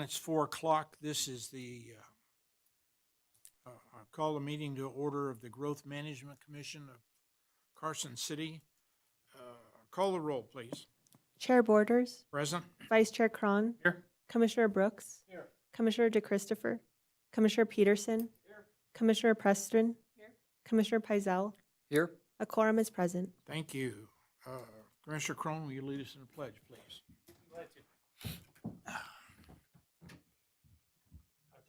everyone. It's 4 o'clock. This is I call the meeting to order of the Growth Management Commission of Carson City. Call the roll, please. Chair Borders, Present. Vice Chair Cron, Here. Commissioner Brooks, Here. Commissioner DeChristopher, Commissioner Peterson, Commissioner Preston, Commissioner Pizell. Here. A quorum is present. Thank you. Commissioner Crone, will you lead us in the pledge, please?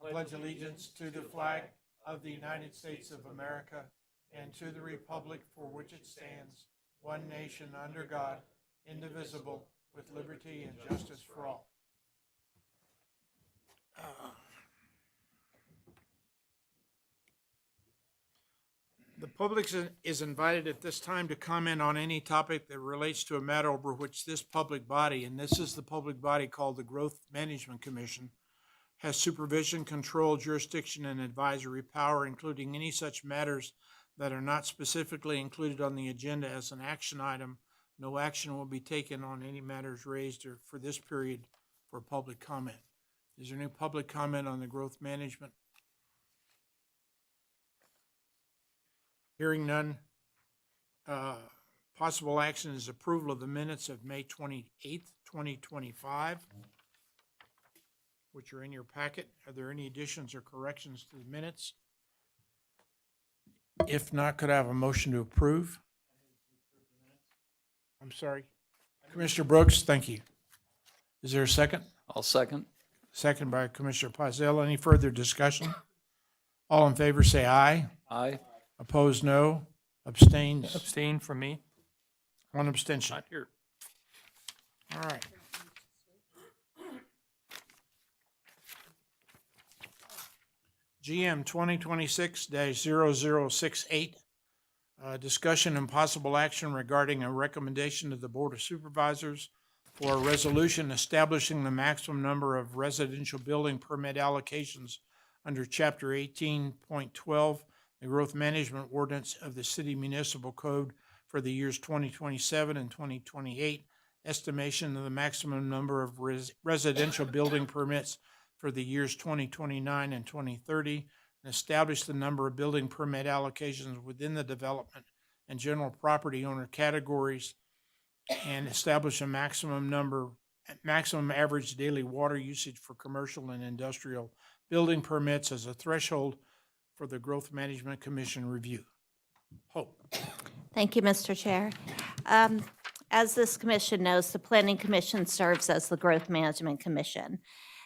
I pledge allegiance to the flag of the United States of America and to the republic for which it stands, one nation under God, indivisible, with liberty and justice for all. The public is invited at this time to comment on any topic that relates to a matter over which this public body, and this is the public body called the Growth Management Commission, has supervision, control, jurisdiction, and advisory power, including any such matters that are not specifically included on the agenda as an action item. No action will be taken on any matters raised or for this period for public comment. Is there any public comment on the growth management? Hearing none. Possible action is approval of the minutes of May 28th, 2025, which are in your packet. Are there any additions or corrections to the minutes? If not, could I have a motion to approve? I'm sorry. Commissioner Brooks, thank you. Is there a second? I'll second. Second by Commissioner Pizell. Any further discussion? All in favor say aye. Aye. Opposed, no. Abstains, Abstain from me. one abstention. Not here. All right. GM 2026-0068, discussion and possible action regarding a recommendation to the Board of Supervisors for a resolution establishing the maximum number of residential building permit allocations under Chapter 18.12, the Growth Management Ordinance of the City Municipal Code for the years 2027 and 2028, estimation of the maximum number of residential building permits for the years 2029 and 2030, and establish the number of building permit allocations within the development and general property owner categories, and establish a maximum average daily water usage for commercial and industrial building permits as a threshold for the Growth Management Commission review. Hope. Thank you, Mr. Chair. As this commission knows, the Planning Commission serves as the Growth Management Commission.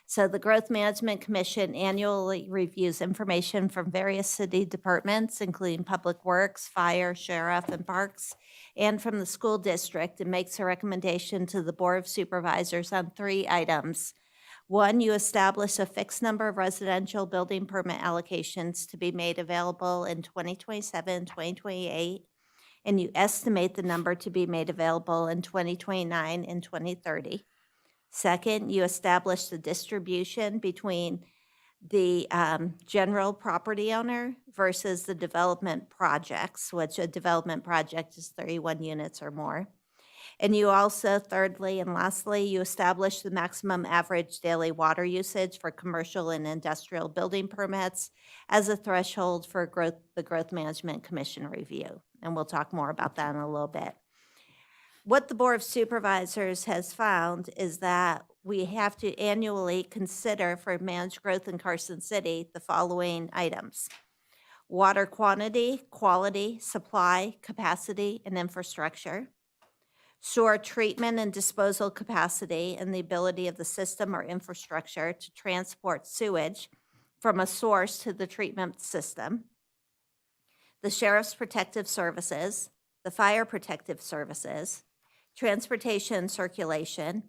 So the Growth Management Commission annually reviews information from various city departments, including Public Works, Fire, Sheriff, and Parks, and from the school district, and makes a recommendation to the Board of Supervisors on 3 items. 1, you establish a fixed number of residential building permit allocations to be made available in 2027, 2028, and you estimate the number to be made available in 2029 and 2030. Second, you establish the distribution between the general property owner versus the development projects, which a development project is 31 units or more. And you also, thirdly and lastly, you establish the maximum average daily water usage for commercial and industrial building permits as a threshold for the Growth Management Commission review. And we'll talk more about that in a little bit. What the Board of Supervisors has found is that we have to annually consider for managed growth in Carson City the following items: water quantity, quality, supply, capacity, and infrastructure; sewer treatment and disposal capacity and the ability of the system or infrastructure to transport sewage from a source to the treatment system; the Sheriff's Protective Services, the Fire Protective Services, transportation and circulation,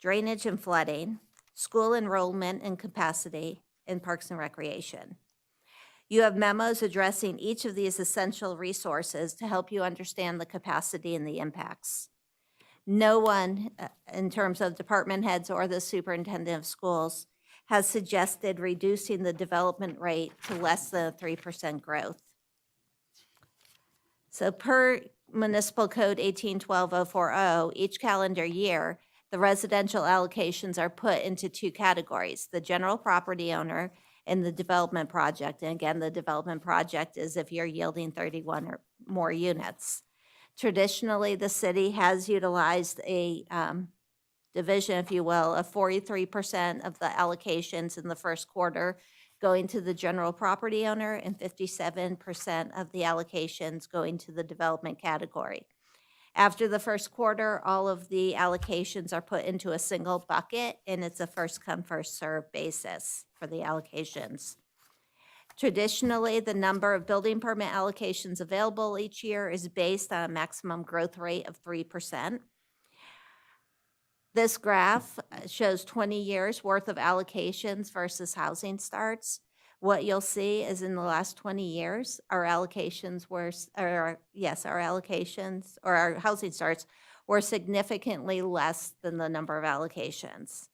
drainage and flooding, school enrollment and capacity, and Parks and Recreation. You have memos addressing each of these essential resources to help you understand the capacity and the impacts. No one, in terms of department heads or the superintendent of schools, has suggested reducing the development rate to less than a 3% growth. So per Municipal Code 1812-040, each calendar year, The residential allocations are put into two categories, the general property owner and the development project. And again, the development project is if you're yielding 31 or more units. Traditionally, the city has utilized a division, if you will, of 43% of the allocations in the first quarter going to the general property owner and 57% of the allocations going to the development category. After the first quarter, all of the allocations are put into a single bucket, and it's a first-come, first-served basis for the allocations. Traditionally, the number of building permit allocations available each year is based on a maximum growth rate of 3%. This graph shows 20 years worth of allocations versus housing starts. What you'll see is in the last 20 years, our housing starts were significantly less than the number of allocations.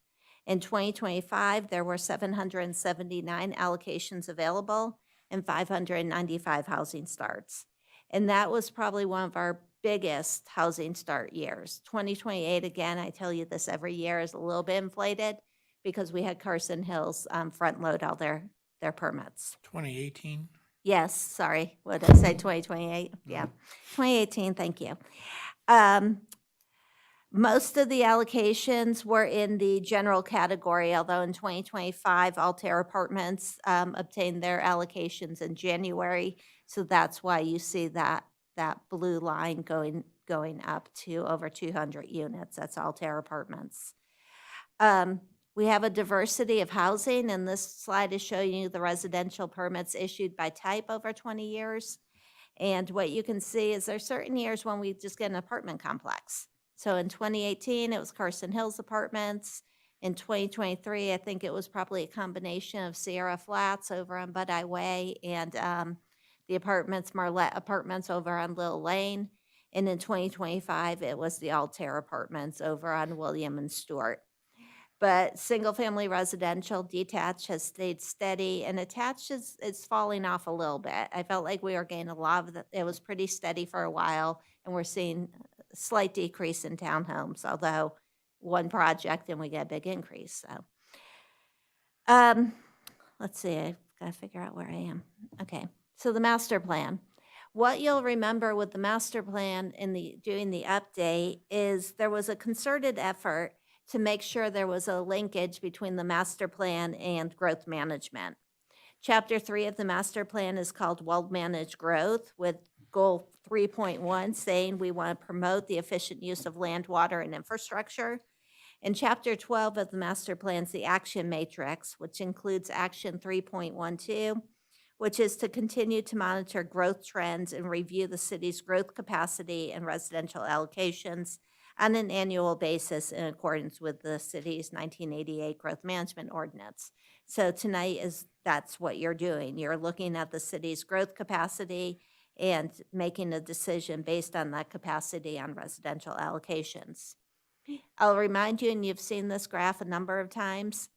In 2025, there were 779 allocations available and 595 housing starts. And that was probably one of our biggest housing start years. 2028, again, I tell you this every year, is a little bit inflated because we had Carson Hills front load all their permits. 2018? Yes, sorry, what did I say, 2028? Yeah, 2018, thank you. Most of the allocations were in the general category, although in 2025, Altair Apartments obtained their allocations in January. So that's why you see that blue line going up to over 200 units. That's Altair Apartments. We have a diversity of housing, and this slide is showing you the residential permits issued by type over 20 years. And what you can see is there's certain years when we just get an apartment complex. So in 2018, it was Carson Hills Apartments. In 2023, I think it was probably a combination of Sierra Flats over on Budeye Way and the apartments, Marlette Apartments over on Little Lane. And in 2025, it was the Altair Apartments over on William and Stewart. But single-family residential, detached has stayed steady, and attached is falling off a little bit. I felt like we were getting a lot of it was pretty steady for a while, and we're seeing a slight decrease in townhomes, although one project and we get a big increase. So, let's see, I've got to figure out where I am. Okay, so the master plan. What you'll remember with the master plan in doing the update is there was a concerted effort to make sure there was a linkage between the master plan and growth management. Chapter 3 of the master plan is called Well-Managed Growth, with goal 3.1 saying we want to promote the efficient use of land, water, and infrastructure. And chapter 12 of the master plan is the action matrix, which includes action 3.12, which is to continue to monitor growth trends and review the city's growth capacity and residential allocations on an annual basis in accordance with the city's 1988 growth management ordinance. So tonight that's what you're doing. You're looking at the city's growth capacity and making a decision based on that capacity on residential allocations. I'll remind you, and you've seen this graph a number of times,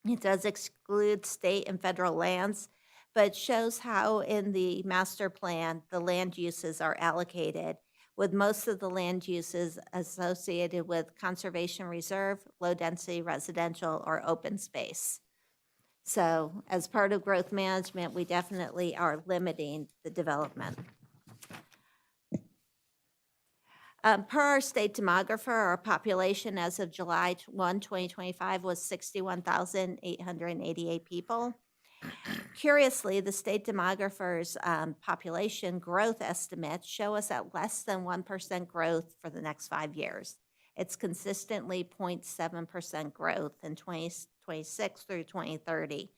it does exclude state and federal lands, but it shows how in the master plan, the land uses are allocated, with most of the land uses associated with conservation reserve, low-density residential, or open space. So as part of growth management, we definitely are limiting the development. Per our state demographer, our population as of July 1, 2025 was 61,888 people. Curiously, the state demographer's population growth estimates show us at less than 1% growth for the next 5 years. It's consistently 0.7% growth in 2026 through 2030.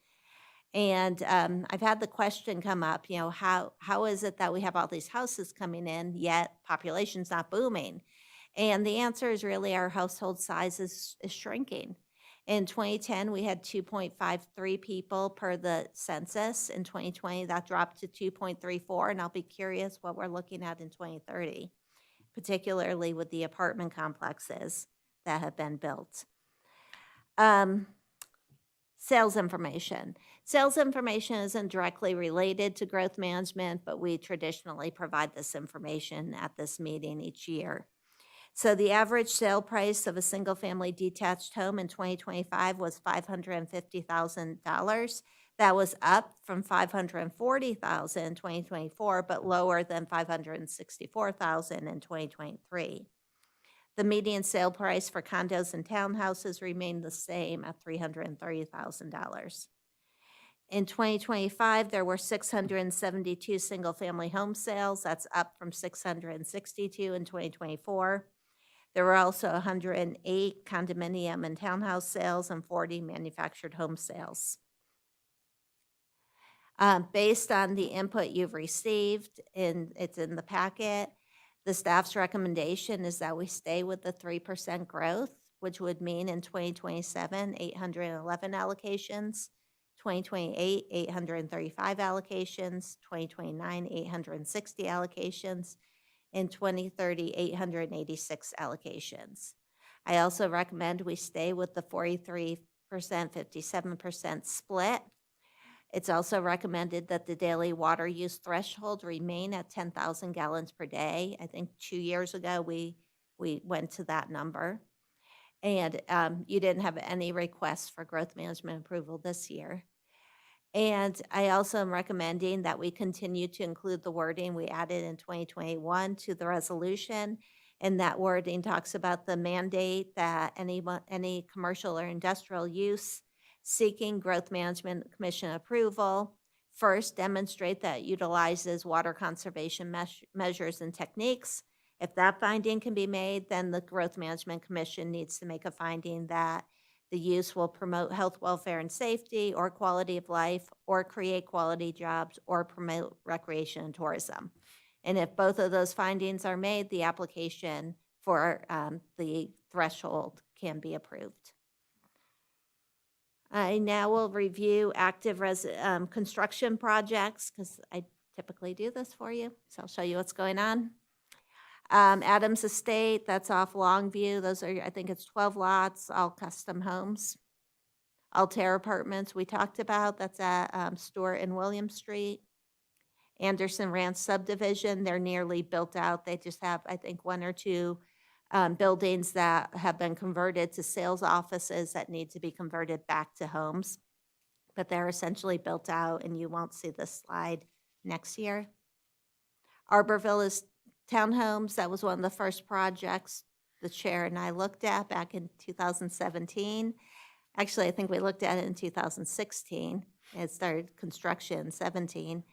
And I've had the question come up, how is it that we have all these houses coming in, yet population's not booming? And the answer is really our household size is shrinking. In 2010, we had 2.53 people per the census. In 2020, that dropped to 2.34, and I'll be curious what we're looking at in 2030, particularly with the apartment complexes that have been built. Sales information. Sales information isn't directly related to growth management, but we traditionally provide this information at this meeting each year. So the average sale price of a single-family detached home in 2025 was $550,000. That was up from $540,000 in 2024, but lower than $564,000 in 2023. The median sale price for condos and townhouses remained the same at $330,000. In 2025, there were 672 single-family home sales. That's up from 662 in 2024. There were also 108 condominium and townhouse sales and 40 manufactured home sales. Based on the input you've received, and it's in the packet, the staff's recommendation is that we stay with the 3% growth, which would mean in 2027, 811 allocations, 2028, 835 allocations, 2029, 860 allocations, in 2030, 886 allocations. I also recommend we stay with the 43%, 57% split. It's also recommended that the daily water use threshold remain at 10,000 gallons per day. I think 2 years ago, we went to that number. And you didn't have any requests for growth management approval this year. And I also am recommending that we continue to include the wording we added in 2021 to the resolution. And that wording talks about the mandate that any commercial or industrial use seeking Growth Management Commission approval first demonstrate that it utilizes water conservation measures and techniques. If that finding can be made, then the Growth Management Commission needs to make a finding that the use will promote health, welfare, and safety, or quality of life, or create quality jobs, or promote recreation and tourism. And if both of those findings are made, the application for the threshold can be approved. I now will review active construction projects, because I typically do this for you, so I'll show you what's going on. Adams Estate, that's off Longview. Those are, I think it's 12 lots, all custom homes. Altair Apartments, we talked about, that's at Stewart and William Street. Anderson Ranch subdivision, they're nearly built out. They just have, I think, 1 or 2 buildings that have been converted to sales offices that need to be converted back to homes. But they're essentially built out, and you won't see this slide next year. Arborville is townhomes. That was one of the first projects the chair and I looked at back in 2017. Actually, I think we looked at it in 2016. It started construction in 17.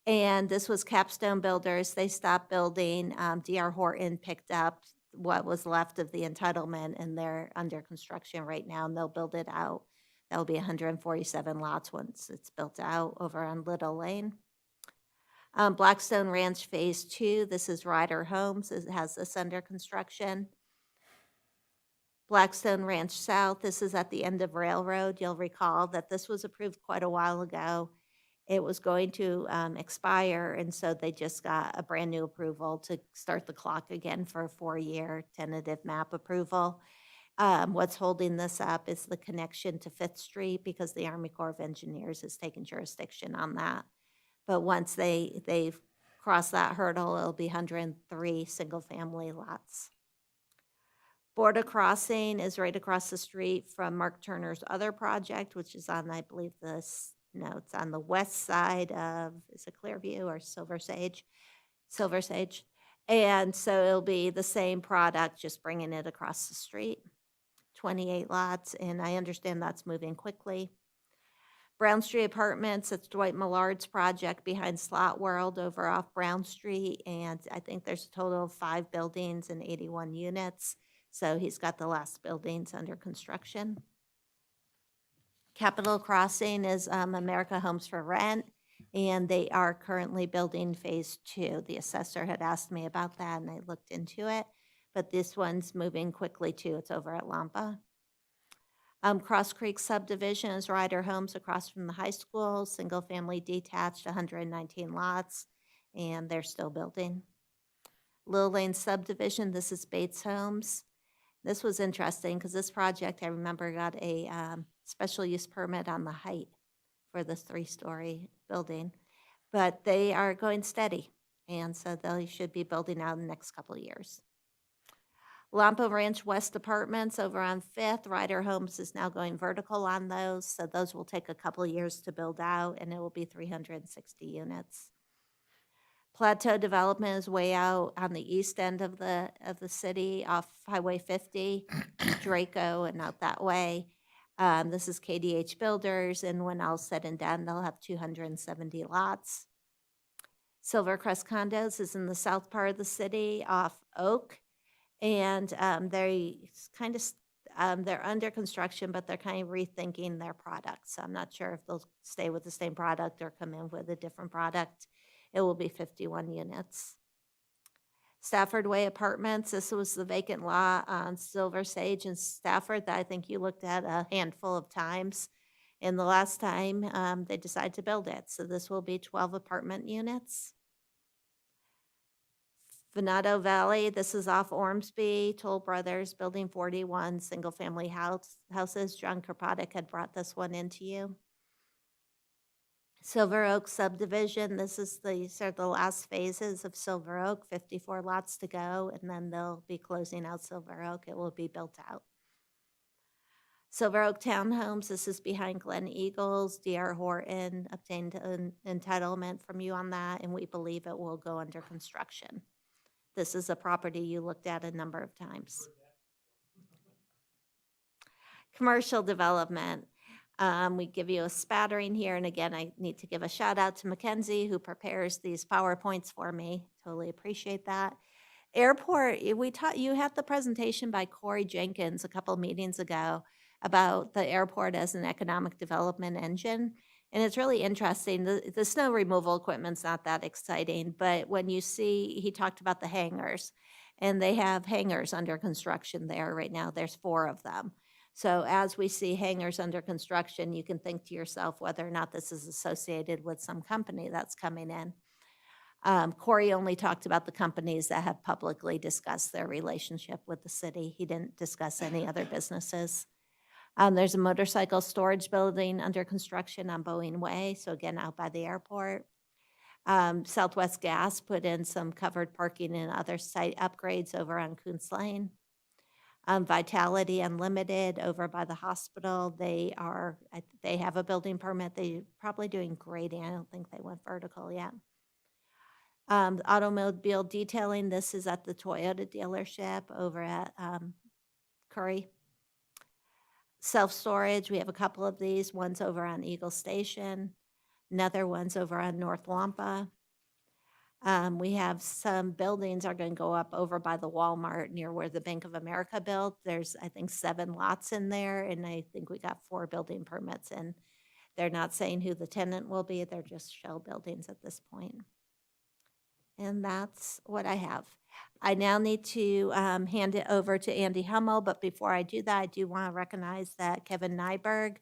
And this was Capstone Builders. They stopped building. D.R. Horton picked up what was left of the entitlement, and they're under construction right now, and they'll build it out. That'll be 147 lots once it's built out over on Little Lane. Blackstone Ranch Phase 2, this is Ryder Homes. It has this under construction. Blackstone Ranch South, this is at the end of Railroad. You'll recall that this was approved quite a while ago. It was going to expire, and so they just got a brand new approval to start the clock again for a 4-year tentative map approval. What's holding this up is the connection to 5th Street, because the Army Corps of Engineers has taken jurisdiction on that. But once they've crossed that hurdle, it'll be 103 single-family lots. Border Crossing is right across the street from Mark Turner's other project, which is on, I believe, it's on the west side of, is it Clearview or Silver Sage? Silver Sage. And so it'll be the same product, just bringing it across the street. 28 lots, and I understand that's moving quickly. Brown Street Apartments, it's Dwight Millard's project behind Slot World over off Brown Street, and I think there's a total of 5 buildings and 81 units, so he's got the last buildings under construction. Capitol Crossing is America Homes for Rent, and they are currently building Phase 2. The assessor had asked me about that, and I looked into it, but this one's moving quickly too. It's over at Lampa. Cross Creek subdivision is Ryder Homes across from the high school, single-family detached, 119 lots, and they're still building. Little Lane subdivision, this is Bates Homes. This was interesting because this project, I remember, got a special use permit on the height for this 3-story building, but they are going steady, and so they should be building out in the next couple of years. Lampa Ranch West Apartments over on Fifth, Ryder Homes is now going vertical on those, so those will take a couple of years to build out, and it will be 360 units. Plateau Development is way out on the east end of the city off Highway 50, Draco and out that way. This is KDH Builders, and when all's said and done, they'll have 270 lots. Silvercrest Condos is in the south part of the city off Oak, and they're under construction, but they're kind of rethinking their product. So I'm not sure if they'll stay with the same product or come in with a different product. It will be 51 units. Stafford Way Apartments, this was the vacant lot on Silver Sage and Stafford that I think you looked at a handful of times. And the last time they decided to build it. So this will be 12 apartment units. Venado Valley, this is off Ormsby, Toll Brothers, Building 41, single-family houses. John Kropotkin had brought this one into you. Silver Oak subdivision, these are the last phases of Silver Oak, 54 lots to go, and then they'll be closing out Silver Oak. It will be built out. Silver Oak Townhomes, this is behind Glen Eagles. D.R. Horton obtained an entitlement from you on that, and we believe it will go under construction. This is a property you looked at a number of times. Commercial development. We give you a spattering here, and again, I need to give a shout out to Mackenzie who prepares these PowerPoints for me. Totally appreciate that. Airport, you had the presentation by Corey Jenkins a couple meetings ago about the airport as an economic development engine. And it's really interesting. The snow removal equipment's not that exciting, but when you see, he talked about the hangars, and they have hangars under construction there right now. There's 4 of them. So as we see hangars under construction, you can think to yourself whether or not this is associated with some company that's coming in. Corey only talked about the companies that have publicly discussed their relationship with the city. He didn't discuss any other businesses. There's a motorcycle storage building under construction on Boeing Way, so again, out by the airport. Southwest Gas put in some covered parking and other site upgrades over on Kuntz Lane. Vitality Unlimited over by the hospital, they have a building permit. They're probably doing grading. I don't think they went vertical yet. Automobile detailing, this is at the Toyota dealership over at Curry. Self-storage, we have a couple of these. One's over on Eagle Station. Another one's over on North Lampa. We have some buildings are going to go up over by the Walmart near where the Bank of America built. There's, I think, 7 lots in there, and I think we got 4 building permits in. They're not saying who the tenant will be. They're just shell buildings at this point. And that's what I have. I now need to hand it over to Andy Hummel, but before I do that, I do want to recognize that Kevin Nyberg,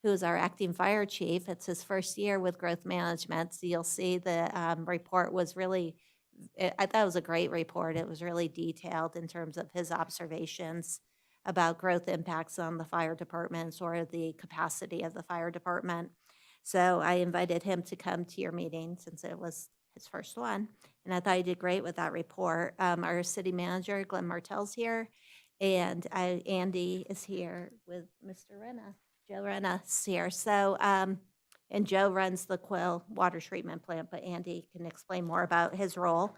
who is our acting fire chief, it's his first year with growth management. So you'll see the report was really, I thought it was a great report. It was really detailed in terms of his observations about growth impacts on the fire departments or the capacity of the fire department. So I invited him to come to your meeting since it was his first one. And I thought he did great with that report. Our city manager, Glenn Martell's here, and Andy is here with Mr. Renna. Joe Renna's here. So, and Joe runs the Quill water treatment plant, but Andy can explain more about his role.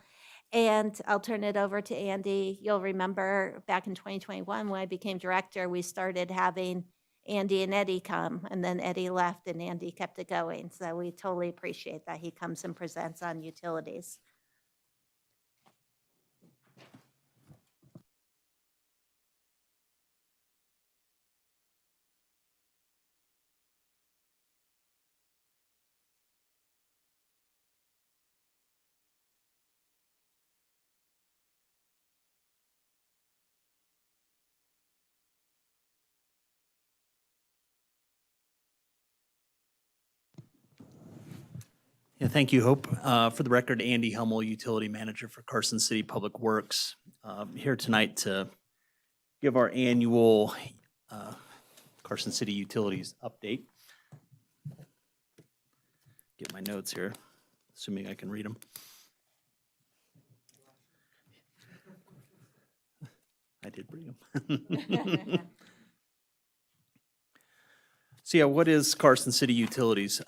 And I'll turn it over to Andy. You'll remember back in 2021 when I became director, we started having Andy and Eddie come, and then Eddie left and Andy kept it going. So we totally appreciate that he comes and presents on utilities. Yeah, thank you, Hope. For the record, Andy Hummel, Utility Manager for Carson City Public Works. Here tonight to give our annual Carson City Utilities update. Get my notes here, assuming I can read them. I did bring them. So yeah, what is Carson City Utilities?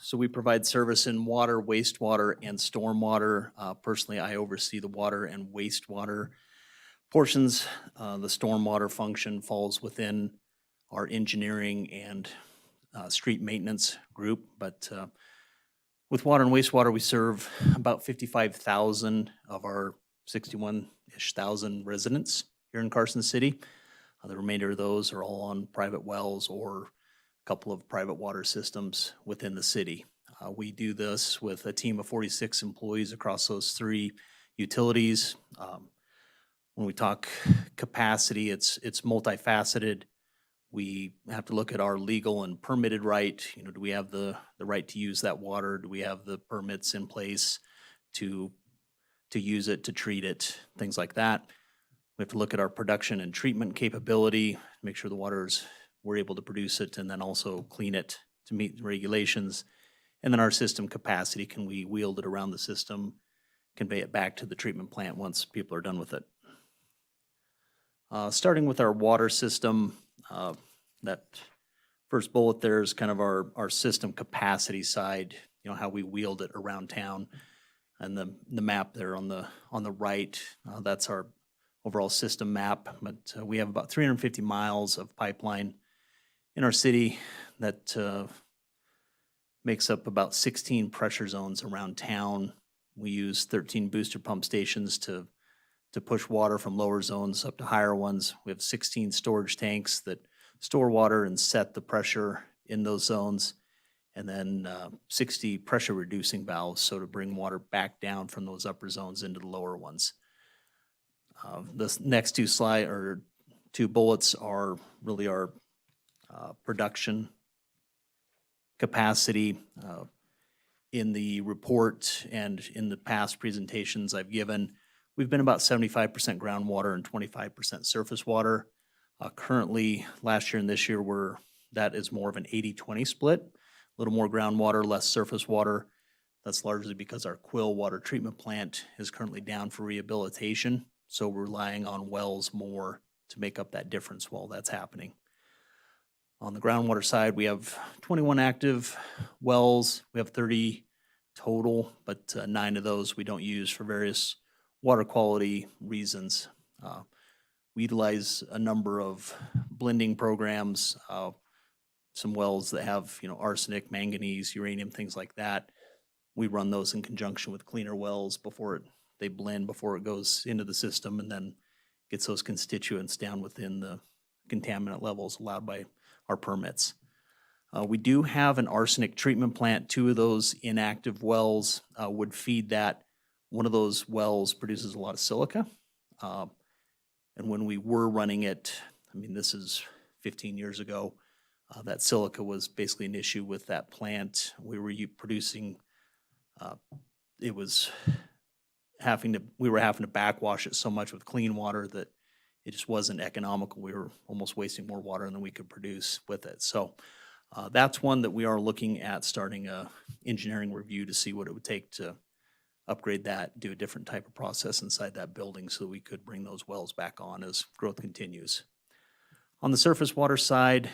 So we provide service in water, wastewater, and stormwater. Personally, I oversee the water and wastewater portions. The stormwater function falls within our engineering and street maintenance group. But with water and wastewater, we serve about 55,000 of our 61-ish thousand residents here in Carson City. The remainder of those are all on private wells or a couple of private water systems within the city. We do this with a team of 46 employees across those three utilities. When we talk capacity, it's multifaceted. We have to look at our legal and permitted right. You know, do we have the right to use that water? Do we have the permits in place to use it, to treat it, things like that? We have to look at our production and treatment capability, make sure the we're able to produce it and then also clean it to meet the regulations. And then our system capacity, can we wield it around the system, convey it back to the treatment plant once people are done with it? Starting with our water system, that first bullet there is kind of our system capacity side, you know, how we wield it around town. And the map there on the right, that's our overall system map. But we have about 350 miles of pipeline in our city that makes up about 16 pressure zones around town. We use 13 booster pump stations to push water from lower zones up to higher ones. We have 16 storage tanks that store water and set the pressure in those zones. And then 60 pressure reducing valves, so to bring water back down from those upper zones into the lower ones. The next two bullets are really our production capacity. In the report and in the past presentations I've given, we've been about 75% groundwater and 25% surface water. Currently, last year and this year, that is more of an 80-20 split. A little more groundwater, less surface water. That's largely because our Quill water treatment plant is currently down for rehabilitation, so we're relying on wells more to make up that difference while that's happening. On the groundwater side, we have 21 active wells. We have 30 total, but 9 of those we don't use for various water quality reasons. We utilize a number of blending programs, some wells that have, you know, arsenic, manganese, uranium, things like that. We run those in conjunction with cleaner wells they blend before it goes into the system and then gets those constituents down within the contaminant levels allowed by our permits. We do have an arsenic treatment plant. 2 of those inactive wells would feed that. One of those wells produces a lot of silica. And when we were running it, I mean, this is 15 years ago, that silica was basically an issue with that plant. We were producing, we were having to backwash it so much with clean water that it just wasn't economical. We were almost wasting more water than we could produce with it. So that's one that we are looking at starting a engineering review to see what it would take to upgrade that, do a different type of process inside that building so we could bring those wells back on as growth continues. On the surface water side,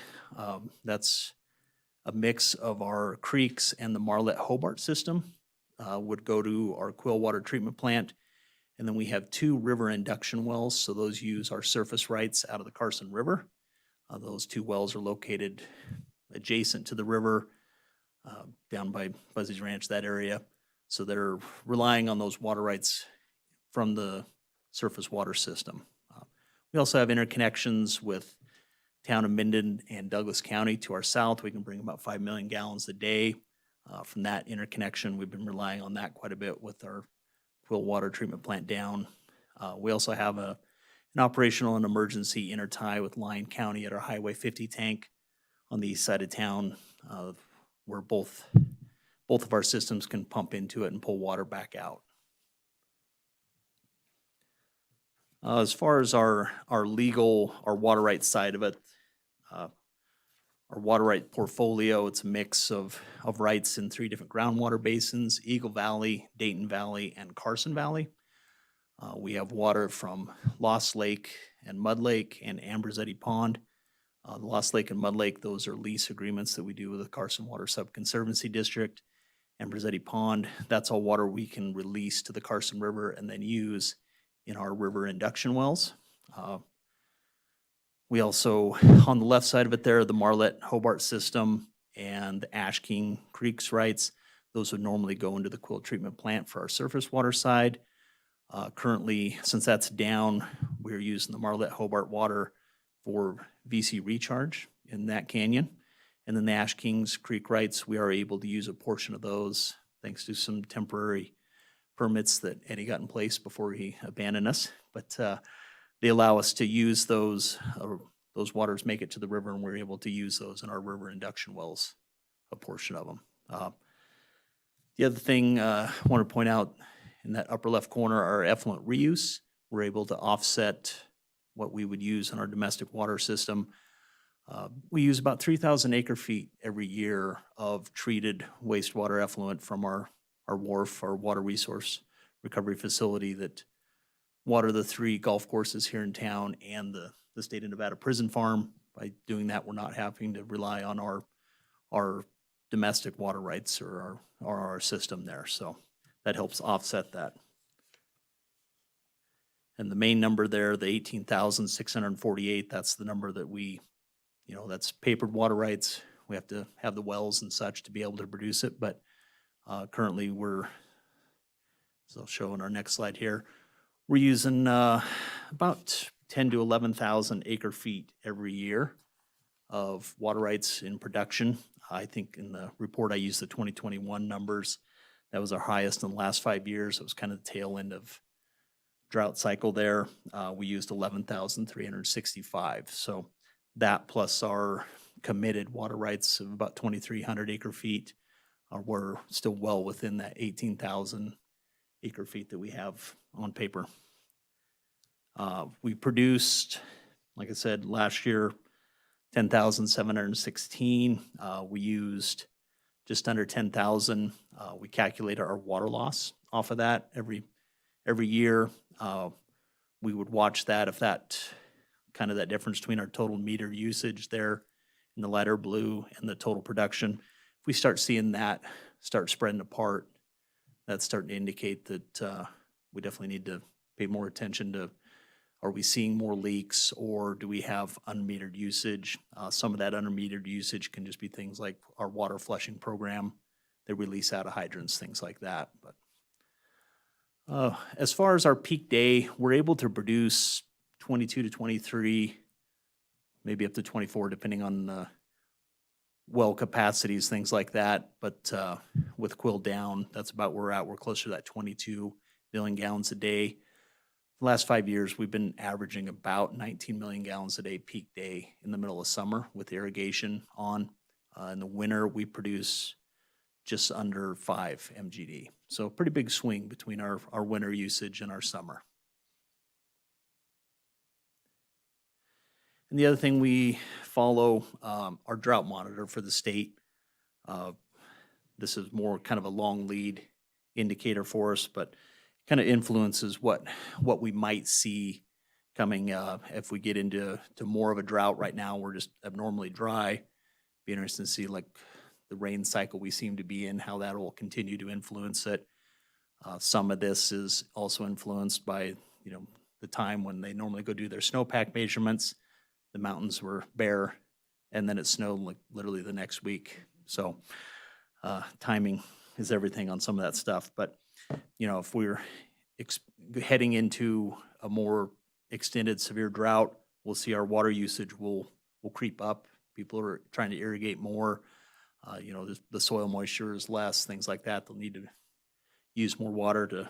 that's a mix of our creeks and the Marlette Hobart system would go to our Quill water treatment plant. And then we have 2 river induction wells, so those use our surface rights out of the Carson River. Those 2 wells are located adjacent to the river, down by Buzzy's Ranch, that area. So they're relying on those water rights from the surface water system. We also have interconnections with town of Minden and Douglas County to our south. We can bring about 5 million gallons a day from that interconnection. We've been relying on that quite a bit with our Quill water treatment plant down. We also have an operational and emergency intertie with Lyon County at our Highway 50 tank on the east side of town, where both of our systems can pump into it and pull water back out. As far as our water rights side of it, our water right portfolio, it's a mix of rights in 3 different groundwater basins: Eagle Valley, Dayton Valley, and Carson Valley. We have water from Lost Lake and Mud Lake and Ambrosetti Pond. The Lost Lake and Mud Lake, those are lease agreements that we do with the Carson Water Sub-Conservancy District. Ambrosetti Pond, that's all water we can release to the Carson River and then use in our river induction wells. We also, on the left side of it there, the Marlette Hobart system and the Ash King Creeks rights, those would normally go into the Quill treatment plant for our surface water side. Currently, since that's down, we're using the Marlette Hobart water for VC recharge in that canyon. And then the Ash Kings Creek rights, we are able to use a portion of those thanks to some temporary permits that Eddie got in place before he abandoned us. But they allow us to use those waters make it to the river, and we're able to use those in our river induction wells, a portion of them. The other thing I want to point out in that upper left corner, our effluent reuse, we're able to offset what we would use in our domestic water system. We use about 3,000 acre feet every year of treated wastewater effluent from our wharf, our water resource recovery facility that water the 3 golf courses here in town and the state of Nevada prison farm. By doing that, we're not having to rely on our domestic water rights or our system there. So that helps offset that. And the main number there, the 18,648, that's the number that that's papered water rights. We have to have the wells and such to be able to produce it. But currently as I'll show in our next slide here, we're using about 10 to 11,000 acre feet every year of water rights in production. I think in the report I used the 2021 numbers. That was our highest in the last 5 years. It was kind of the tail end of drought cycle there. We used 11,365. So that plus our committed water rights of about 2,300 acre feet, we're still well within that 18,000 acre feet that we have on paper. We produced, like I said, last year, 10,716. We used just under 10,000. We calculate our water loss off of that every year. We would watch that if that difference between our total meter usage there in the lighter blue and the total production. If we start seeing that start spreading apart, that's starting to indicate that we definitely need to pay more attention to, are we seeing more leaks or do we have unmetered usage? Some of that unmetered usage can just be things like our water flushing program, they release out of hydrants, things like that. But as far as our peak day, we're able to produce 22 to 23, maybe up to 24, depending on the well capacities, things like that. But with Quill down, that's about where we're at. We're closer to that 22 million gallons a day. The last 5 years, we've been averaging about 19 million gallons a day peak day in the middle of summer with irrigation on. In the winter, we produce just under 5 MGD. So a pretty big swing between our winter usage and our summer. And the other thing we follow, our drought monitor for the state. This is more kind of a long lead indicator for us, but kind of influences what we might see coming if we get into more of a drought. Right now, we're just abnormally dry. Be interesting to see like the rain cycle we seem to be in, how that will continue to influence it. Some of this is also influenced by the time when they normally go do their snowpack measurements. The mountains were bare, and then it snowed like literally the next week. So timing is everything on some of that stuff. But if we're heading into a more extended severe drought, we'll see our water usage will creep up. People are trying to irrigate more. The soil moisture is less, things like that. They'll need to use more water to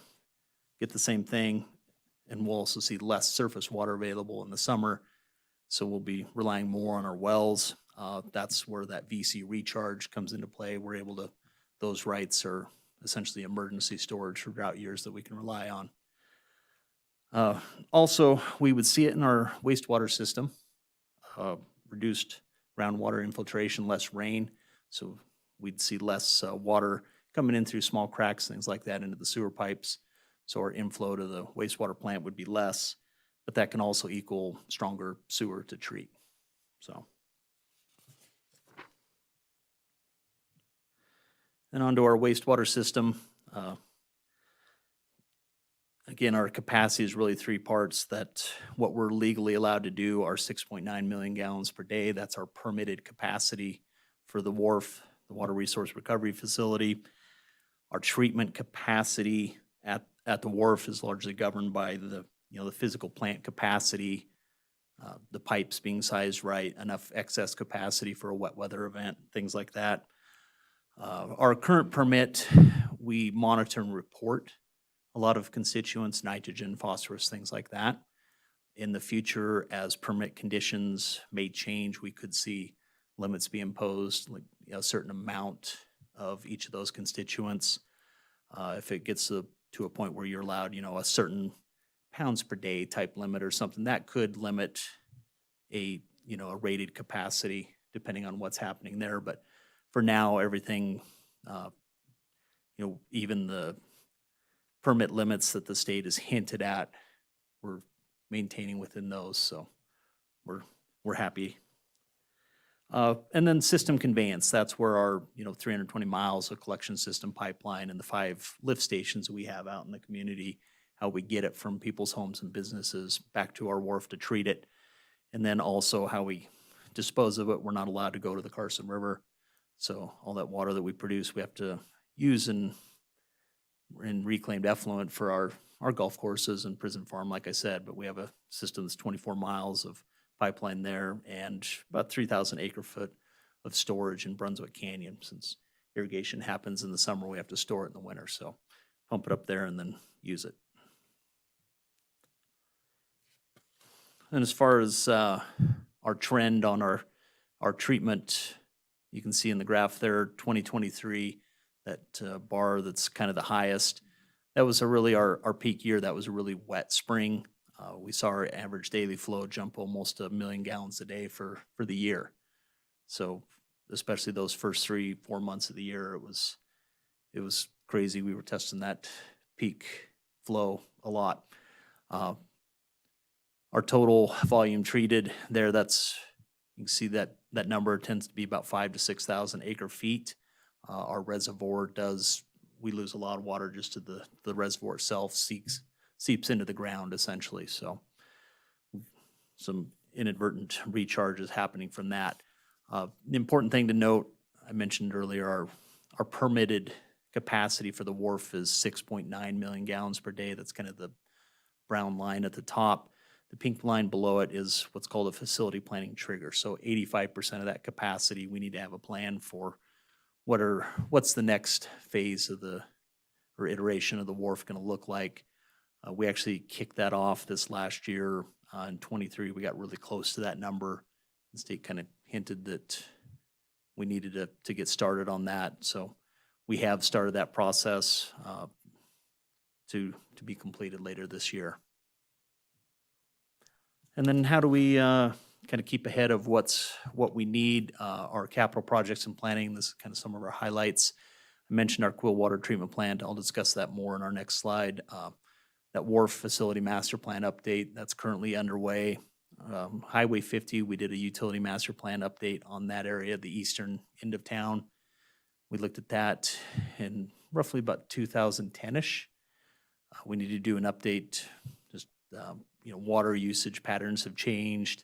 get the same thing. And we'll also see less surface water available in the summer. So we'll be relying more on our wells. That's where that VC recharge comes into play. We're able to, those rights are essentially emergency storage for drought years that we can rely on. Also, we would see it in our wastewater system, reduced groundwater infiltration, less rain. So we'd see less water coming in through small cracks, things like that, into the sewer pipes. So our inflow to the wastewater plant would be less, but that can also equal stronger sewer to treat, so. And onto our wastewater system. Again, our capacity is really three parts. That what we're legally allowed to do are 6.9 million gallons per day. That's our permitted capacity for the wharf, the water resource recovery facility. Our treatment capacity at the wharf is largely governed by the physical plant capacity, the pipes being sized right, enough excess capacity for a wet weather event, things like that. Our current permit, we monitor and report a lot of constituents, nitrogen, phosphorus, things like that. In the future, as permit conditions may change, we could see limits be imposed, like a certain amount of each of those constituents. If it gets to a point where you're allowed, a certain pounds per day type limit or something, that could limit a rated capacity depending on what's happening there. But for now, everything, even the permit limits that the state has hinted at, we're maintaining within those, so we're happy. And then system conveyance, that's where our 320 miles of collection system pipeline and the 5 lift stations we have out in the community, how we get it from people's homes and businesses back to our wharf to treat it, and then also how we dispose of it. We're not allowed to go to the Carson River, so all that water that we produce, we have to use in reclaimed effluent for our golf courses and prison farm, like I said. But we have a system that's 24 miles of pipeline there and about 3,000 acre-foot of storage in Brunswick Canyon. Since irrigation happens in the summer, we have to store it in the winter, so pump it up there and then use it. And as far as our trend on our treatment, you can see in the graph there, 2023, that bar that's kind of the highest. That was our peak year. That was a really wet spring. We saw our average daily flow jump almost 1 million gallons a day for the year. So especially those first 3-4 months of the year, it was crazy. We were testing that peak flow a lot. Our total volume treated there, you can see that number tends to be about 5,000 to 6,000 acre feet. Our reservoir we lose a lot of water just to the reservoir itself, seeps into the ground essentially. So some inadvertent recharges happening from that. The important thing to note, I mentioned earlier, our permitted capacity for the wharf is 6.9 million gallons per day. That's kind of the brown line at the top. The pink line below it is what's called a facility planning trigger. So 85% of that capacity, we need to have a plan for what's the next phase of or iteration of the wharf going to look like. We actually kicked that off this last year. In 23, we got really close to that number. The state kind of hinted that we needed to get started on that. So we have started that process to be completed later this year. And then how do we kind of keep ahead of what we need? Our capital projects and planning, this is kind of some of our highlights. I mentioned our Quill Water Treatment Plant. I'll discuss that more in our next slide. That wharf facility master plan update, that's currently underway. Highway 50, we did a utility master plan update on that area, the eastern end of town. We looked at that in roughly about 2010-ish. We need to do an update. Just water usage patterns have changed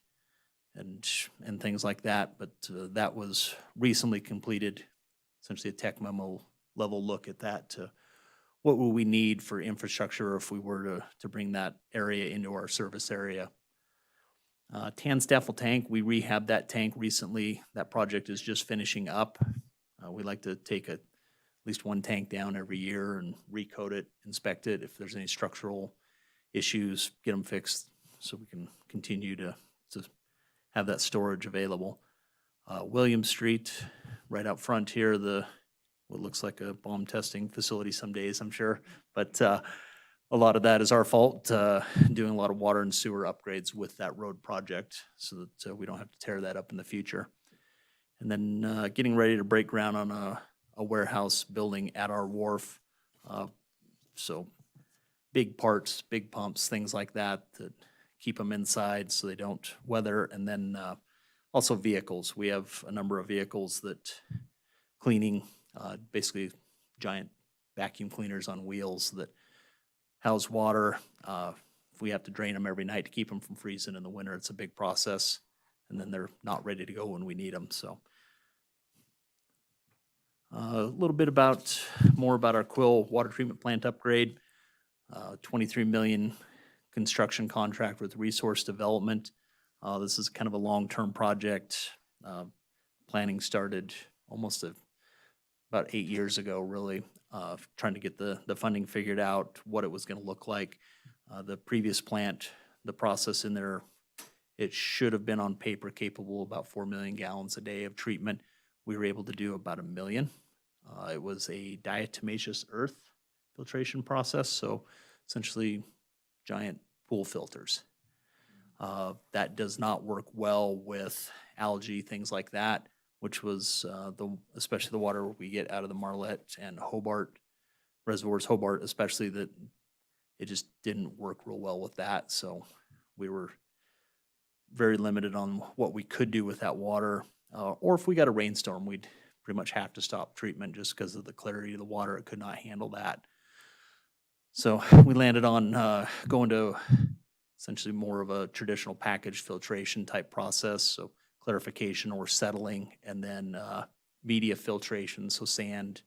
and things like that. But that was recently completed, essentially a tech memo level look at that to what will we need for infrastructure if we were to bring that area into our service area. Tan-Staffel tank, we rehabbed that tank recently. That project is just finishing up. We like to take at least one tank down every year and recoat it, inspect it. If there's any structural issues, get them fixed so we can continue to have that storage available. William Street, right out front here, what looks like a bomb testing facility some days, I'm sure. But a lot of that is our fault, doing a lot of water and sewer upgrades with that road project so that we don't have to tear that up in the future. And then getting ready to break ground on a warehouse building at our wharf. So big parts, big pumps, things like that, that keep them inside so they don't weather. And then also vehicles. We have a number of vehicles that cleaning, basically giant vacuum cleaners on wheels that house water. If we have to drain them every night to keep them from freezing in the winter, it's a big process. And then they're not ready to go when we need them. So a little bit more about our Quill water treatment plant upgrade. 23 million construction contract with resource development. This is kind of a long-term project. Planning started almost about 8 years ago, really, trying to get the funding figured out, what it was going to look like. The previous plant, the process in there, it should have been on paper capable of about 4 million gallons a day of treatment. We were able to do about 1 million. It was a diatomaceous earth filtration process, so essentially giant pool filters. That does not work well with algae, things like that, which was especially the water we get out of the Marlette and Hobart reservoirs, Hobart especially, that it just didn't work real well with that. So we were very limited on what we could do with that water. Or if we got a rainstorm, we'd pretty much have to stop treatment just because of the clarity of the water. It could not handle that. So we landed on going to essentially more of a traditional package filtration type process. So clarification or settling, and then media filtration, so sand,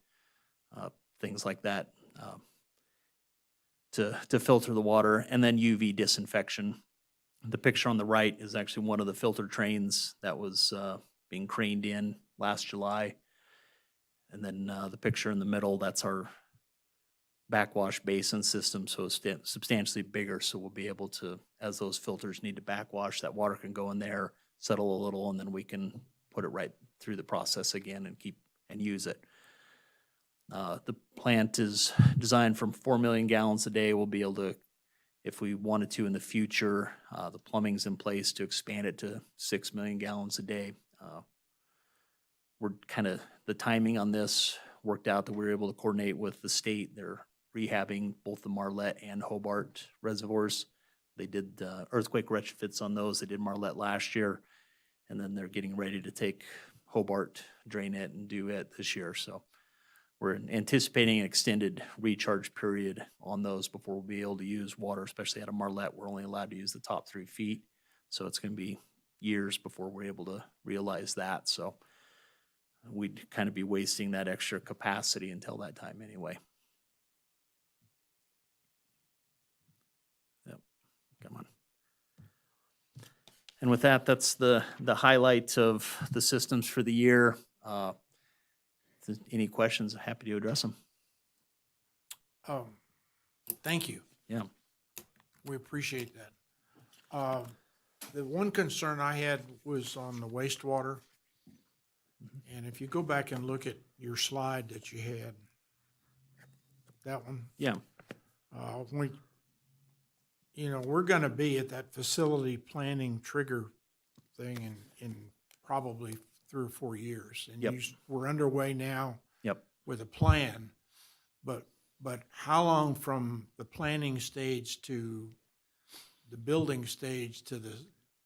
things like that, to filter the water, and then UV disinfection. The picture on the right is actually one of the filter trains that was being craned in last July. And then the picture in the middle, that's our backwash basin system, so it's substantially bigger, so we'll be able to, as those filters need to backwash, that water can go in there, settle a little, and then we can put it right through the process again and use it. The plant is designed from 4 million gallons a day. We'll be able to, if we wanted to in the future, the plumbing's in place to expand it to 6 million gallons a day. We're kind of, the timing on this worked out that we were able to coordinate with the state. They're rehabbing both the Marlette and Hobart reservoirs. They did earthquake retrofits on those. They did Marlette last year, and then they're getting ready to take Hobart, drain it, and do it this year. So we're anticipating an extended recharge period on those before we'll be able to use water, especially out of Marlette. We're only allowed to use the top 3 feet, so it's going to be years before we're able to realize that. So we'd kind of be wasting that extra capacity until that time anyway. Yep, come on. And with that, that's the highlight of the systems for the year. If there's any questions, I'm happy to address them. Thank you. Yeah. We appreciate that. The one concern I had was on the wastewater. And if you go back and look at your slide that you had, that one, Yeah. we're gonna be at that facility planning trigger thing in probably 3 or 4 years. And Yep. we're underway now Yep. with a plan, but how long from the planning stage to the building stage to the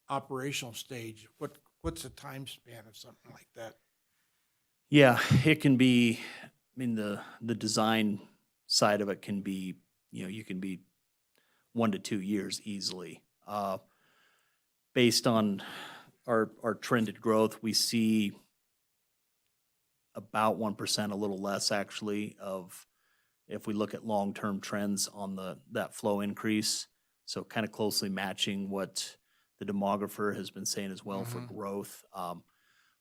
operational stage? What's the time span of something like that? Yeah, it can be, I mean, the design side of it can be, you can be 1 to 2 years easily. Based on our trended growth, we see about 1%, a little less actually, of if we look at long-term trends on that flow increase. So kind of closely matching what the demographer has been saying as well for growth.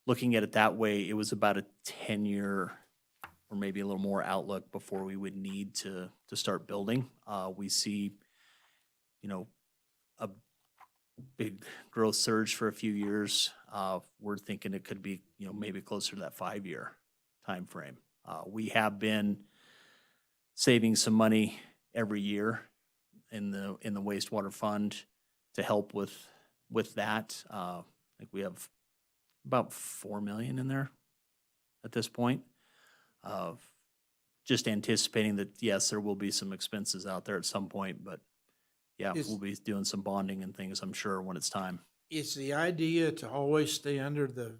Looking at it that way, it was about a 10-year or maybe a little more outlook before we would need to start building. We see, a big growth surge for a few years. We're thinking it could be, maybe closer to that 5-year time frame. We have been saving some money every year in the wastewater fund to help with that. I think we have about $4 million in there at this point. just anticipating that, yes, there will be some expenses out there at some point, but yeah, Is- we'll be doing some bonding and things, I'm sure, when it's time. Is the idea to always stay under the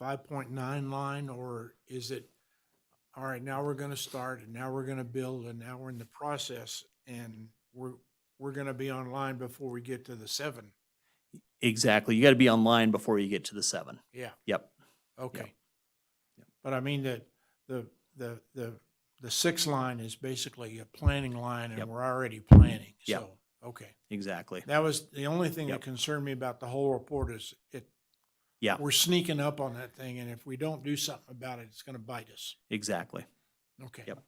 5.9 line, or is it, all right, now we're gonna start, and now we're gonna build, and now we're in the process, and we're gonna be online before we get to the 7? Exactly. You got to be online before you get to the 7. Yeah, Yep. okay. Yep. But I mean that the 6 line is basically a planning line, and Yep. we're already planning, Yep. so, okay. Exactly. That was the only thing that Yep. concerned me about the whole report is Yeah, we're sneaking up on that thing, and if we don't do something about it, it's gonna bite us. exactly. Okay. Yep.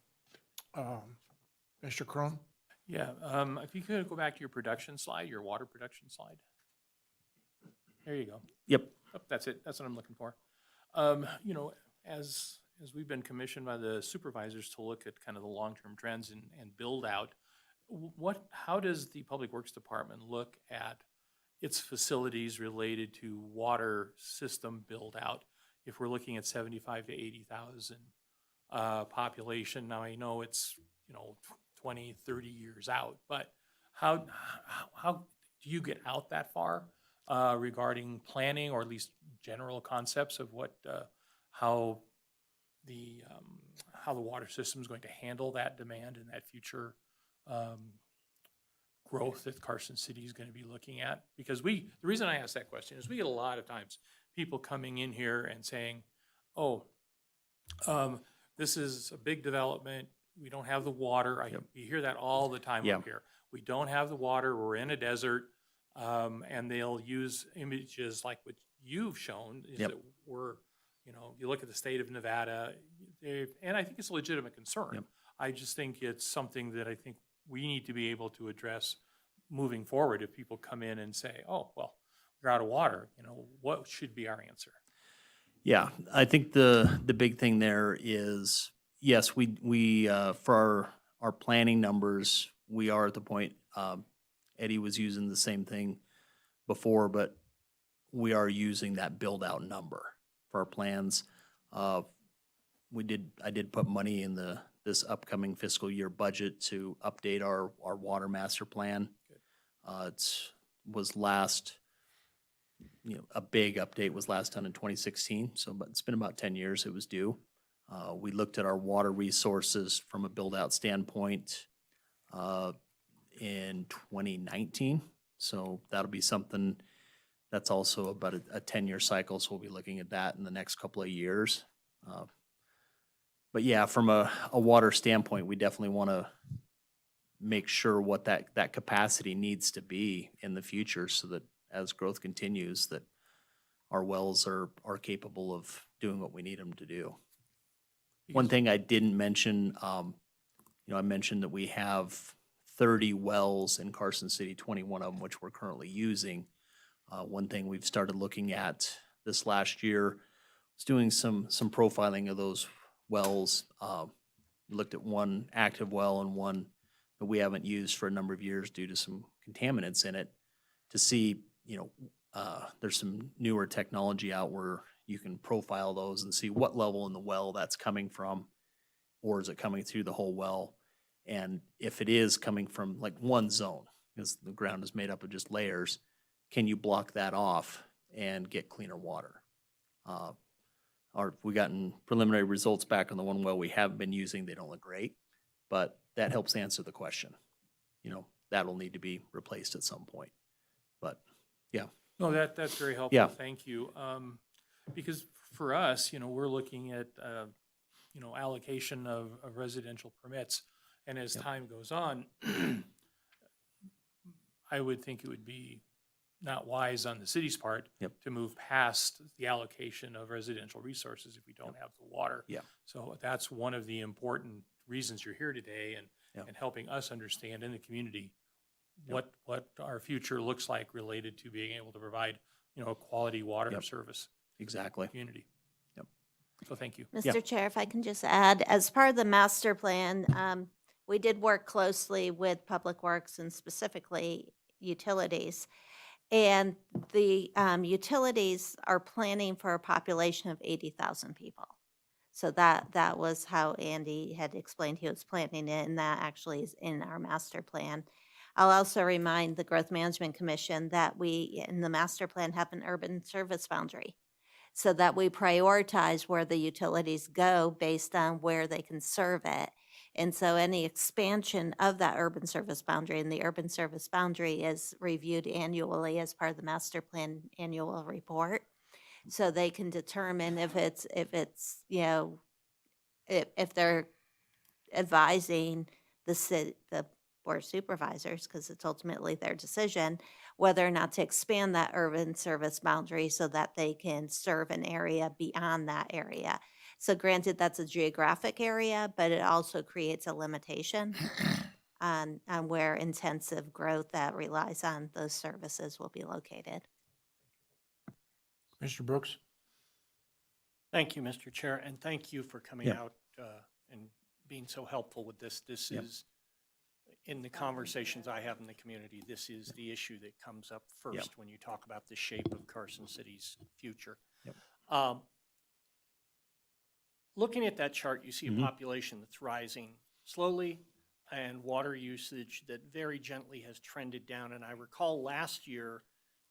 Mr. Cron? Yeah, if you could go back to your production slide, your water production slide. There you go. Yep. Oh, that's it. That's what I'm looking for. You know, as we've been commissioned by the supervisors to look at kind of the long-term trends and build out, how does the Public Works Department look at its facilities related to water system build out? If we're looking at 75 to 80,000 population, now I know it's, 20, 30 years out, but how do you get out that far regarding planning, or at least general concepts of how the water system is going to handle that demand and that future growth that Carson City is going to be looking at? Because the reason I ask that question is we get a lot of times people coming in here and saying, oh, this is a big development. We don't have the water. You hear that all the time Yeah. up here. We don't have the water. We're in a desert. And they'll use images like what you've shown is Yep. that we're, you look at the state of Nevada, and I think it's a legitimate concern. Yep. I just think it's something that I think we need to be able to address moving forward. If people come in and say, oh, well, we're out of water, what should be our answer? Yeah, I think the big thing there is, yes, we for our planning numbers, we are at the point, Eddie was using the same thing before, but we are using that build-out number for our plans. I did put money in this upcoming fiscal year budget to update our water master plan. A big update was last done in 2016, but it's been about 10 years it was due. We looked at our water resources from a build-out standpoint in 2019, so that'll be something that's also about a 10-year cycle, so we'll be looking at that in the next couple of years. But yeah, from a water standpoint, we definitely want to make sure what that capacity needs to be in the future, so that as growth continues, that our wells are capable of doing what we need them to do. One thing I didn't mention, I mentioned that we have 30 wells in Carson City, 21 of them which we're currently using. One thing we've started looking at this last year was doing some profiling of those wells. Looked at one active well and one that we haven't used for a number of years due to some contaminants in it, to see, there's some newer technology out where you can profile those and see what level in the well that's coming from, or is it coming through the whole well? And if it is coming from like one zone, because the ground is made up of just layers, can you block that off and get cleaner water? We gotten preliminary results back on the one well we have been using. They don't look great, but that helps answer the question. That'll need to be replaced at some point. But yeah. No, that's very helpful. Yeah. Thank you. Because for us, we're looking at, allocation of residential permits. And as time goes on, I would think it would be not wise on the city's part to move past the allocation of residential resources if we don't have the water. Yeah. So that's one of the important reasons you're here today, and helping us understand in the community what our future looks like related to being able to provide, quality water service Exactly. to the community. Yep. So thank you. Yeah. Mr. Chair, if I can just add, as part of the master plan, we did work closely with Public Works and specifically utilities. And the utilities are planning for a population of 80,000 people. So that was how Andy had explained he was planning it, and that actually is in our master plan. I'll also remind the Growth Management Commission that we, in the master plan, have an urban service boundary, so that we prioritize where the utilities go based on where they can serve it. And so any expansion of that urban service boundary, and the urban service boundary is reviewed annually as part of the master plan annual report. So they can determine if it's, you know, if they're advising the board of supervisors, because it's ultimately their decision, whether or not to expand that urban service boundary so that they can serve an area beyond that area. So granted, that's a geographic area, but it also creates a limitation on where intensive growth that relies on those services will be located. Mr. Brooks? Thank you, Mr. Chair, and thank you for coming Yeah. out and being so helpful with this. This Yep. is, in the conversations I have in the community, this is the issue that comes up first when you talk about the shape of Carson City's future. Yep. Looking at that chart, you see a Mhm. population that's rising slowly and water usage that very gently has trended down. And I recall last year,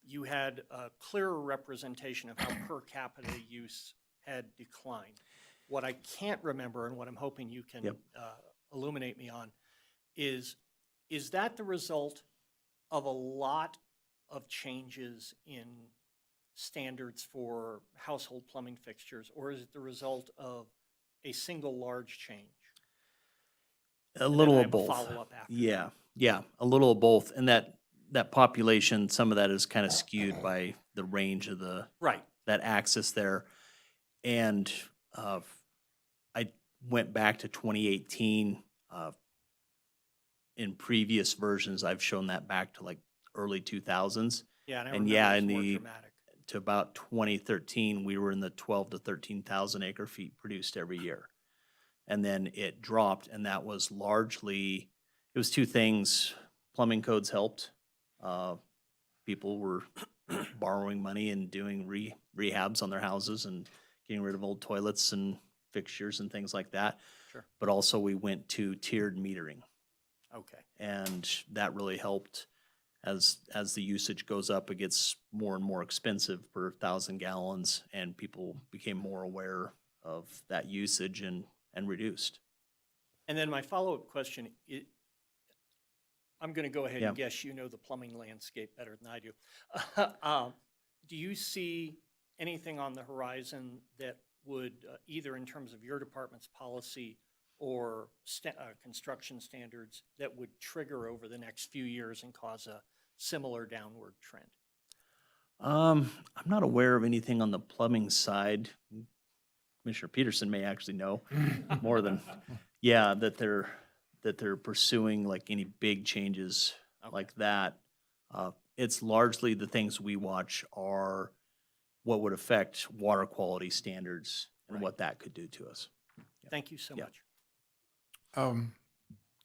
you had a clearer representation of how per capita use had declined. What I can't remember, and what I'm hoping you can Yep. illuminate me on, is that the result of a lot of changes in standards for household plumbing fixtures, or is it the result of a single large change? A And then little I of have a both. follow-up after. Yeah, a little of both. And that population, some of that is kind of skewed by the range of Right, that axis there. And I went back to 2018. In previous versions, I've shown that back to like early 2000s. yeah, and I And remember yeah, it was in more the- dramatic. To about 2013, we were in the 12 to 13,000 acre feet produced every year. And then it dropped, and that was largely, it was two things. Plumbing codes helped. People were borrowing money and doing rehabs on their houses and getting rid of old toilets and fixtures and things like that. Sure. But also we went to tiered metering, Okay, and that really helped. As the usage goes up, it gets more and more expensive per 1,000 gallons, and people became more aware of that usage and reduced. and then my follow-up question, I'm going to go ahead Yeah. and guess you know the plumbing landscape better than I do. Do you see anything on the horizon that would, either in terms of your department's policy or construction standards, that would trigger over the next few years and cause a similar downward trend? I'm not aware of anything on the plumbing side. Commissioner Peterson may actually know more than, yeah, that they're pursuing like any big changes like that. It's largely the things we watch are what would affect water quality standards and Right. what that could do to us. Thank you so Yeah. much.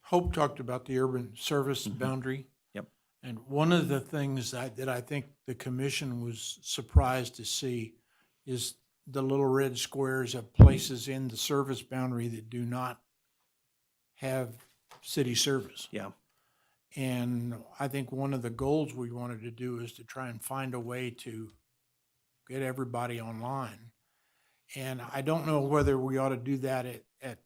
Hope talked about the urban service boundary. Yep. And one of the things that I think the commission was surprised to see is the little red squares of places in the service boundary that do not have city service. Yeah. And I think one of the goals we wanted to do is to try and find a way to get everybody online. And I don't know whether we ought to do that at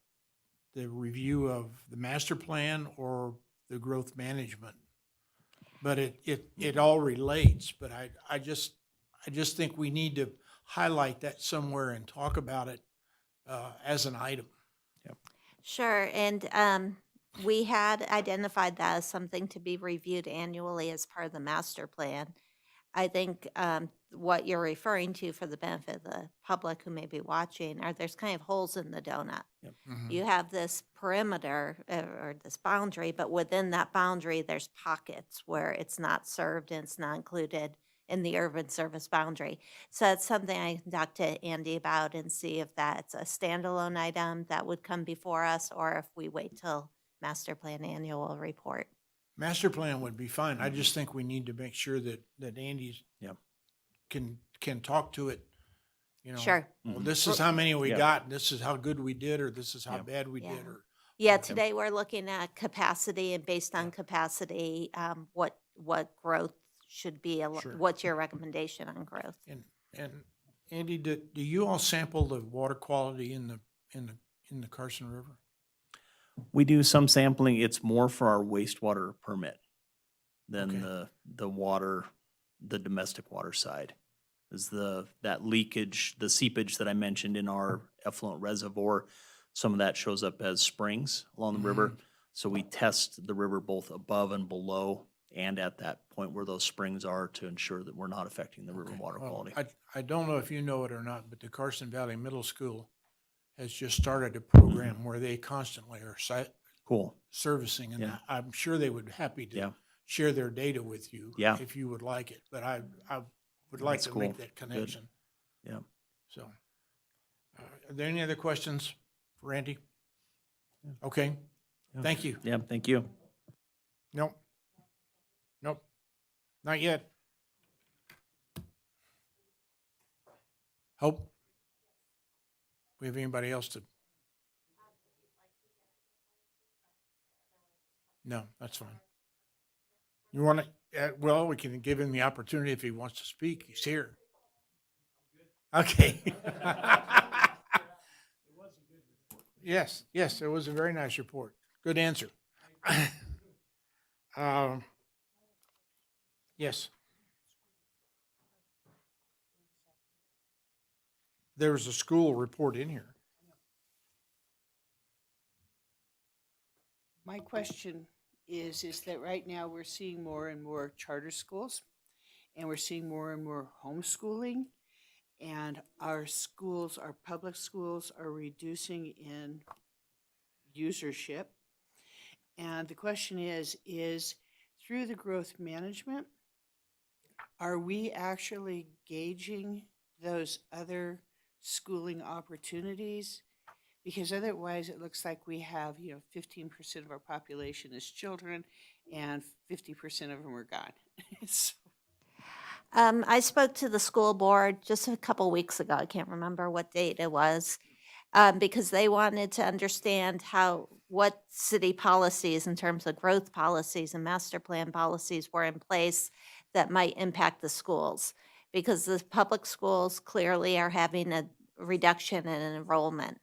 the review of the master plan or the growth management. But it all relates, but I just think we need to highlight that somewhere and talk about it as an item. Sure, and we had identified that as something to be reviewed annually as part of the master plan. I think what you're referring to, for the benefit of the public who may be watching, are there's kind of holes in the donut. You have this perimeter or this boundary, but within that boundary, there's pockets where it's not served and it's not included in the urban service boundary. So it's something I can talk to Andy about and see if that's a standalone item that would come before us, or if we wait till master plan annual report. Master plan would be fine. I just think we need to make sure that Andy Yep. can talk to it You know, Sure. well, this is how many we Yeah. got, and this is how good we did, or this is how Yeah. bad we Yeah. did, or. Yeah, Okay. today we're looking at capacity, and based on capacity, what growth should be, Sure. what's your recommendation on growth? And Andy, do you all sample the water quality in the Carson River? We do some sampling. It's more for our wastewater permit than Okay. the water, the domestic water side. Is that leakage, the seepage that I mentioned in our effluent reservoir, some of that shows up as springs along the river. So we test the river both above and below and at that point where those springs are to ensure that we're not affecting the river Okay. water Well, quality. I don't know if you know it or not, but the Carson Valley Middle School has just started a program where they constantly are Cool. servicing, and Yeah. I'm sure they would happy Yeah. to share their data with you. Yeah. If you would like it, but I would like That's to make cool. that connection. Yeah. So, are there any other questions for Randy? Okay, Yeah. thank you. Yeah, thank you. Nope. Nope, not yet. Hope? We have anybody else to? No, that's fine. You want to, well, we can give him the opportunity if he wants to speak. He's here. Okay. Yes, it was a very nice report. Good answer. Yes. There was a school report in here. My question is that right now we're seeing more and more charter schools, and we're seeing more and more homeschooling, and our schools, our public schools are reducing in usership. And the question is through the growth management, are we actually gauging those other schooling opportunities? Because otherwise, it looks like we have, 15% of our population is children, and 50% of them are gone. So, I spoke to the school board just a couple weeks ago. I can't remember what date it was, because they wanted to understand what city policies in terms of growth policies and master plan policies were in place that might impact the schools. Because the public schools clearly are having a reduction in enrollment.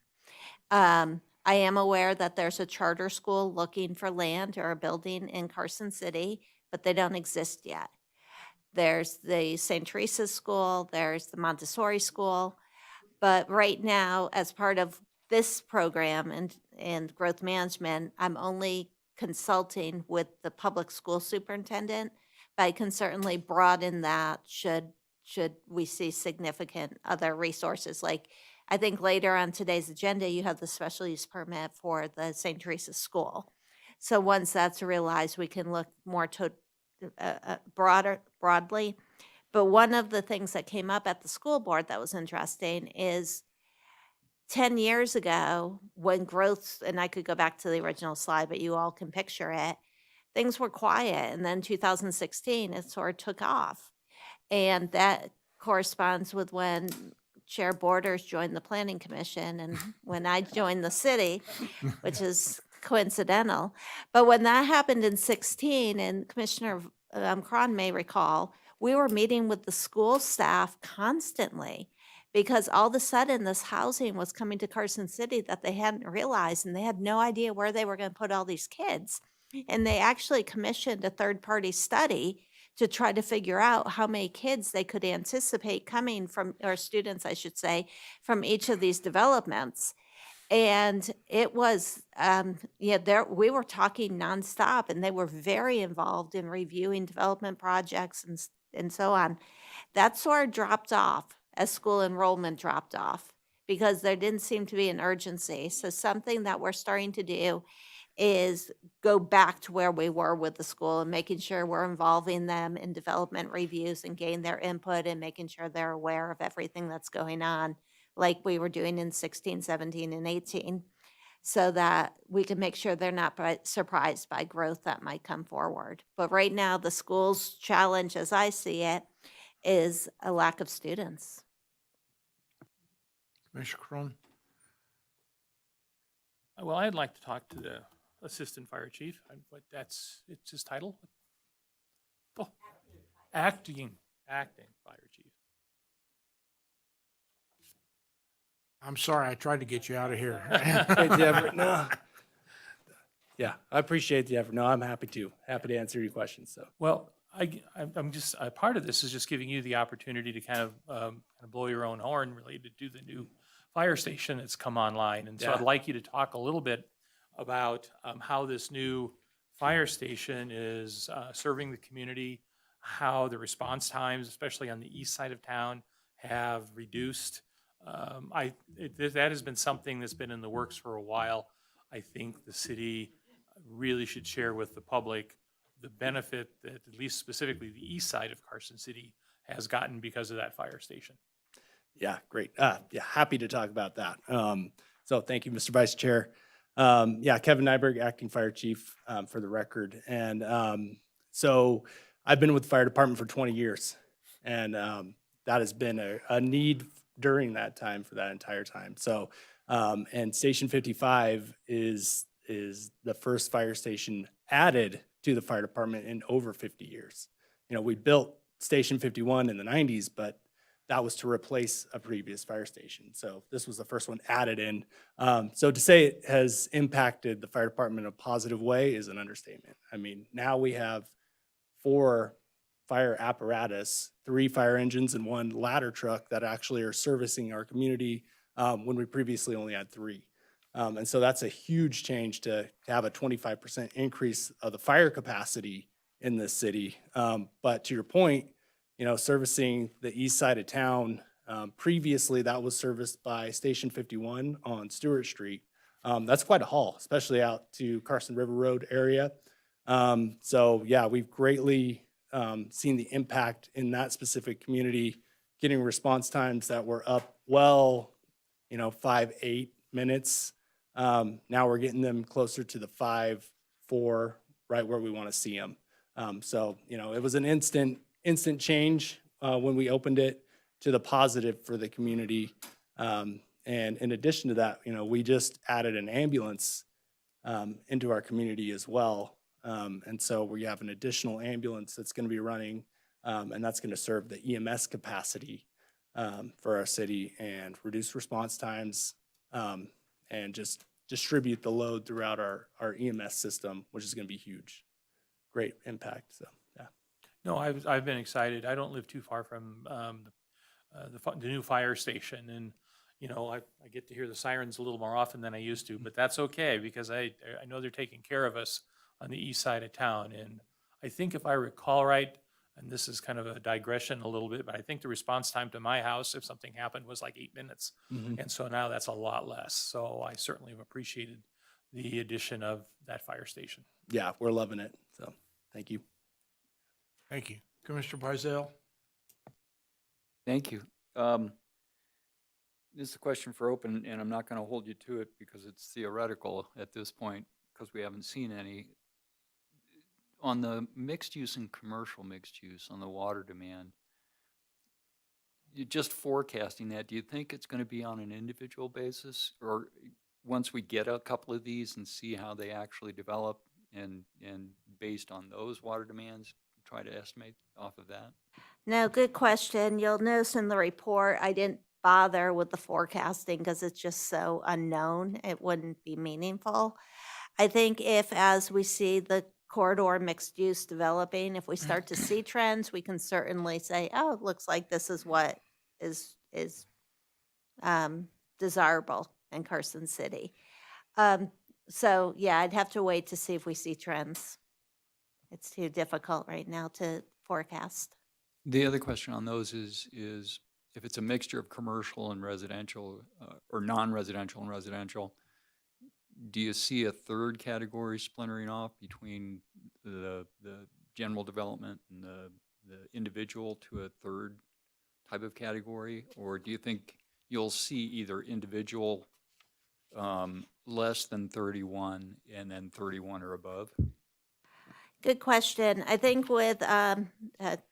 I am aware that there's a charter school looking for land or a building in Carson City, but they don't exist yet. There's the St. Teresa's School, there's the Montessori School, but right now, as part of this program and growth management, I'm only consulting with the public school superintendent, but I can certainly broaden that should we see significant other resources. Like, I think later on today's agenda, you have the special use permit for the St. Teresa's School. So once that's realized, we can look more broadly. But one of the things that came up at the school board that was interesting is 10 years ago, when growth, and I could go back to the original slide, but you all can picture it, things were quiet. And then 2016, it sort of took off. And that corresponds with when Chair Borders joined the Planning Commission and when I joined the city, which is coincidental. But when that happened in 16, and Commissioner Cron may recall, we were meeting with the school staff constantly because all of a sudden this housing was coming to Carson City that they hadn't realized, and they had no idea where they were going to put all these kids. And they actually commissioned a third-party study to try to figure out how many kids they could anticipate coming from, or students, I should say, from each of these developments. And it was, we were talking nonstop, and they were very involved in reviewing development projects and so on. That sort of dropped off as school enrollment dropped off because there didn't seem to be an urgency. So something that we're starting to do is go back to where we were with the school and making sure we're involving them in development reviews and getting their input and making sure they're aware of everything that's going on, like we were doing in 16, 17, and 18, so that we can make sure they're not surprised by growth that might come forward. But right now, the school's challenge, as I see it, is a lack of students. Commissioner Crone? Well, I'd like to talk to the Assistant Fire Chief, but it's his title? Oh, acting Fire Chief. I'm sorry, I tried to get you out of here. Appreciate the effort. No. Yeah, I appreciate the effort. No, I'm happy to answer your questions, so. Well, I'm just, a part of this is just giving you the opportunity to kind of blow your own horn related to the new fire station that's come online. And so I'd Yeah. like you to talk a little bit about how this new fire station is serving the community, how the response times, especially on the east side of town, have reduced. That has been something that's been in the works for a while. I think the city really should share with the public the benefit that at least specifically the east side of Carson City has gotten because of that fire station. Yeah, great. Yeah, happy to talk about that. So thank you, Mr. Vice Chair. Yeah, Kevin Nyberg, Acting Fire Chief, for the record. And so I've been with the fire department for 20 years. And that has been a need during that time for that entire time. So, and Station 55 is the first fire station added to the fire department in over 50 years. You know, we built Station 51 in the 90s, but that was to replace a previous fire station. So this was the first one added in. So to say it has impacted the fire department in a positive way is an understatement. I mean, now we have 4 fire apparatus, 3 fire engines and 1 ladder truck that actually are servicing our community when we previously only had 3. And so that's a huge change to have a 25% increase of the fire capacity in this city. But to your point, you know, servicing the east side of town, previously that was serviced by Station 51 on Stewart Street. That's quite a haul, especially out to Carson River Road area. So yeah, we've greatly seen the impact in that specific community, getting response times that were up well, 5-8 minutes. Now we're getting them closer to the 5-4, right where we want to see them. So, it was an instant change when we opened it to the positive for the community. And in addition to that, we just added an ambulance into our community as well. And so we have an additional ambulance that's going to be running, and that's going to serve the EMS capacity for our city and reduce response times and just distribute the load throughout our EMS system, which is going to be huge. Great impact, so, yeah. No, I've been excited. I don't live too far from the new fire station, and I get to hear the sirens a little more often than I used to, but that's okay because I know they're taking care of us on the east side of town. And I think if I recall right, and this is kind of a digression a little bit, but I think the response time to my house, if something happened, was like 8 minutes. Mhm. And so now that's a lot less. So I certainly have appreciated the addition of that fire station. Yeah, we're loving it, so, thank you. Thank you. Commissioner Pizell? Thank you. This is a question for open, and I'm not going to hold you to it because it's theoretical at this point because we haven't seen any. On the mixed use and commercial mixed use on the water demand, you're just forecasting that. Do you think it's going to be on an individual basis, or once we get a couple of these and see how they actually develop and based on those water demands, try to estimate off of that? No, good question. You'll notice in the report, I didn't bother with the forecasting because it's just so unknown. It wouldn't be meaningful. I think if, as we see the corridor mixed use developing, if we start to see trends, we can certainly say, oh, it looks like this is what is desirable in Carson City. So yeah, I'd have to wait to see if we see trends. It's too difficult right now to forecast. The other question on those is if it's a mixture of commercial and residential, or non-residential and residential, do you see a third category splintering off between the general development and the individual to a third type of category? Or do you think you'll see either individual less than 31 and then 31 or above? Good question. I think with, it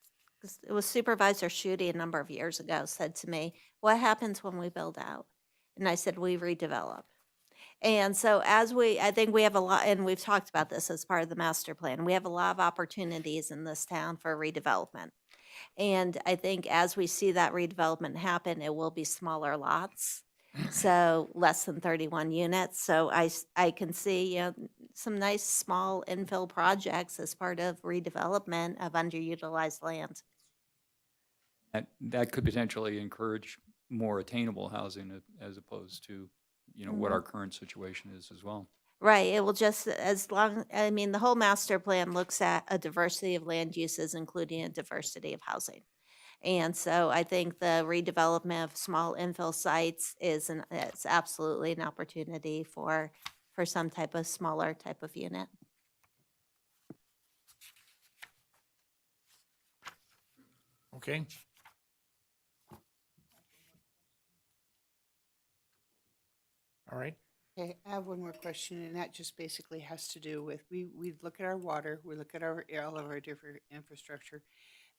was Supervisor Schutte a number of years ago said to me, what happens when we build out? And I said, we redevelop. And so I think we have a lot, and we've talked about this as part of the master plan, we have a lot of opportunities in this town for redevelopment. And I think as we see that redevelopment happen, it will be smaller lots. So less than 31 units. So I can see, some nice small infill projects as part of redevelopment of underutilized land. That could potentially encourage more attainable housing as opposed to, what our current situation is as well. Right, it will just, the whole master plan looks at a diversity of land uses, including a diversity of housing. And so I think the redevelopment of small infill sites it's absolutely an opportunity for some type of smaller type of unit. Okay. All right. Okay, I have one more question, and that just basically has to do with, we look at our water, we look at all of our different infrastructure.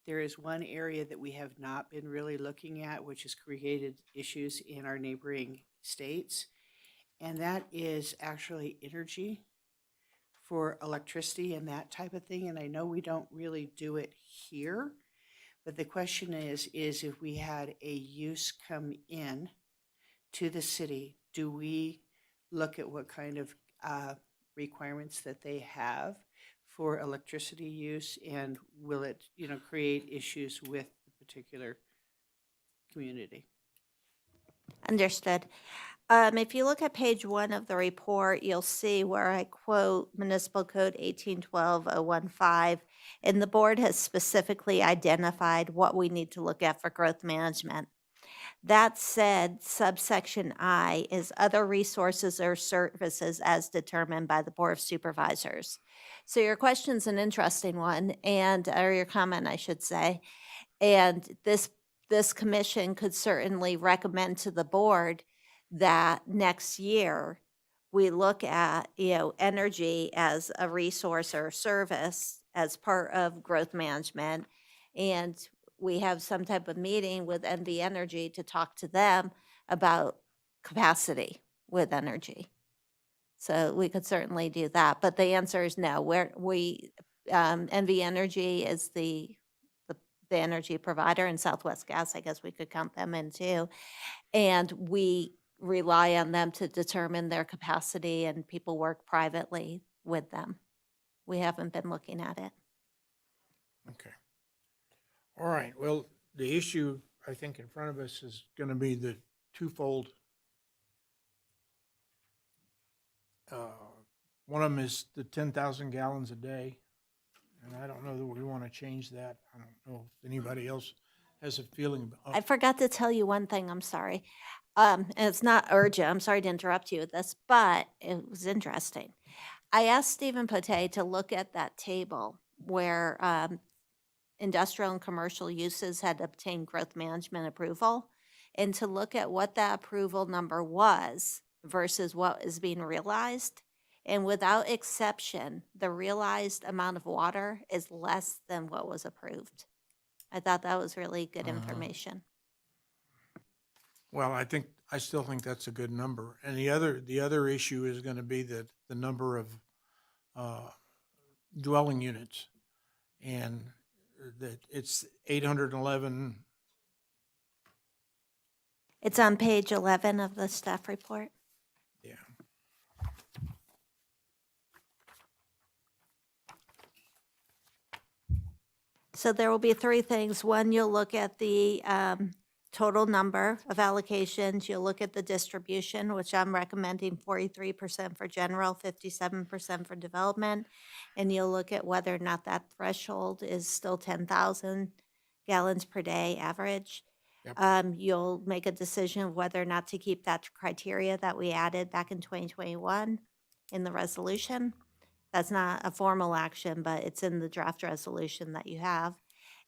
There is one area that we have not been really looking at, which has created issues in our neighboring states, and that is actually energy for electricity and that type of thing. And I know we don't really do it here, but the question is if we had a use come in to the city, do we look at what kind of requirements that they have for electricity use, and will it, create issues with the particular community? Understood. If you look at page 1 of the report, you'll see where I quote Municipal Code 1812-015, and the board has specifically identified what we need to look at for growth management. That said, subsection I is other resources or services as determined by the Board of Supervisors. So your question's an interesting one, or your comment, I should say. And this commission could certainly recommend to the board that next year we look at, energy as a resource or service as part of growth management. And we have some type of meeting with NV Energy to talk to them about capacity with energy. So we could certainly do that, but the answer is no. NV Energy is the energy provider, and Southwest Gas, I guess we could count them in too. And we rely on them to determine their capacity, and people work privately with them. We haven't been looking at it. Okay. All right. Well, the issue, I think, in front of us is going to be the twofold. One of them is the 10,000 gallons a day. And I don't know that we want to change that. I don't know if anybody else has a feeling about. I forgot to tell you one thing, I'm sorry. And it's not urgent, I'm sorry to interrupt you with this, but it was interesting. I asked Stephen Pote to look at that table where industrial and commercial uses had obtained growth management approval, and to look at what that approval number was versus what is being realized. And without exception, the realized amount of water is less than what was approved. I thought that was really good information. Well, I still think that's a good number. And the other issue is going to be the number of dwelling units. And that it's 811. It's on page 11 of the staff report. Yeah. So there will be 3 things. One, you'll look at the total number of allocations. You'll look at the distribution, which I'm recommending 43% for general, 57% for development. And you'll look at whether or not that threshold is still 10,000 gallons per day average. Yep. You'll make a decision of whether or not to keep that criteria that we added back in 2021 in the resolution. That's not a formal action, but it's in the draft resolution that you have.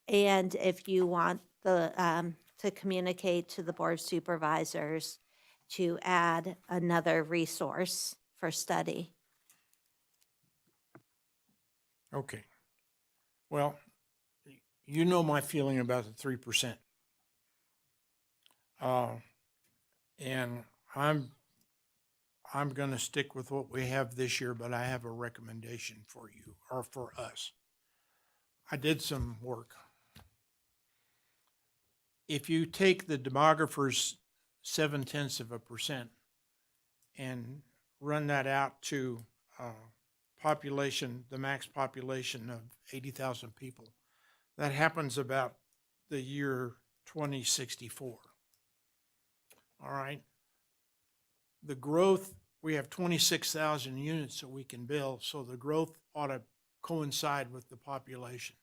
And if you want to communicate to the Board of Supervisors to add another resource for study. Okay. Well, you know my feeling about the 3%. And I'm gonna stick with what we have this year, but I have a recommendation for you, or for us. I did some work. If you take the demographer's 0.7% and run that out to population, the max population of 80,000 people, that happens about the year 2064. All right. The growth, we have 26,000 units that we can build, so the growth ought to coincide with the population.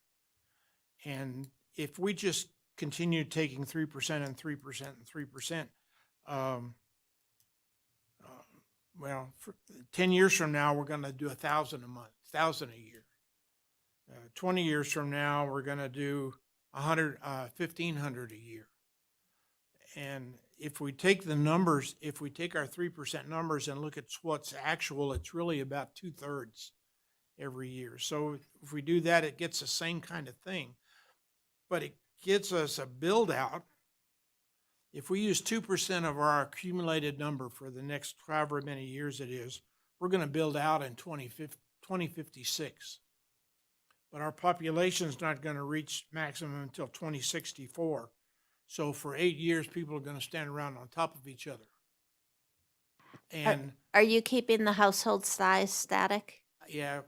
And if we just continue taking 3% and 3% and 3%, well, for 10 years from now, we're going to do 1,000 a month, 1,000 a year. 20 years from now, we're going to do 1,500 a year. And if we take the numbers, if we take our 3% numbers and look at what's actual, it's really about 2/3 every year. So if we do that, it gets the same kind of thing, but it gets us a build out. If we use 2% of our accumulated number for the next however many years it is, we're going to build out in 2056. But our population is not going to reach maximum until 2064. So for 8 years, people are going to stand around on top of each other. And Are you keeping the household size static? yeah,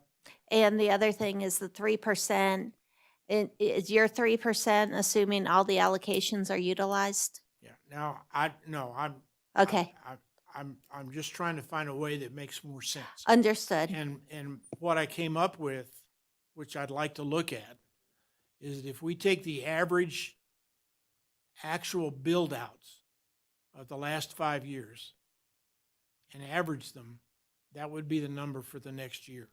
And the other thing is the 3%. Is your 3% assuming all the allocations are utilized? yeah. Now I'm Okay, I'm just trying to find a way that makes more sense. understood. And what I came up with, which I'd like to look at, is that if we take the average actual build outs of the last 5 years and average them, that would be the number for the next year.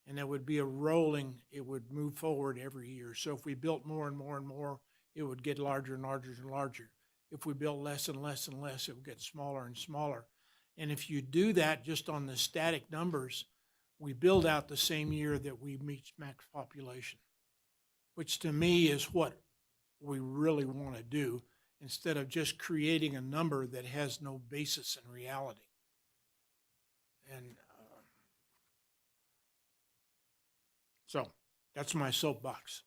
And that would be a rolling, it would move forward every year. So if we built more and more and more, it would get larger and larger and larger. If we built less and less and less, it would get smaller and smaller. And if you do that just on the static numbers, we build out the same year that we reach max population, which to me is what we really want to do, instead of just creating a number that has no basis in reality. And so that's my soapbox.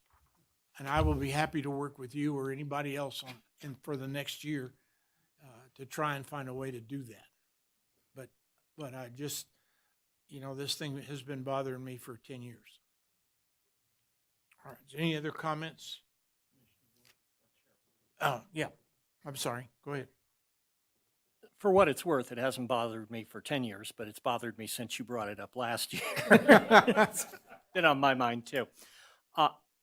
And I will be happy to work with you or anybody else for the next year to try and find a way to do that. But I just, this thing has been bothering me for 10 years. All right, is there any other comments? Oh, yeah, I'm sorry, go ahead. For what it's worth, it hasn't bothered me for 10 years, but it's bothered me since you brought it up last year. It's been on my mind too.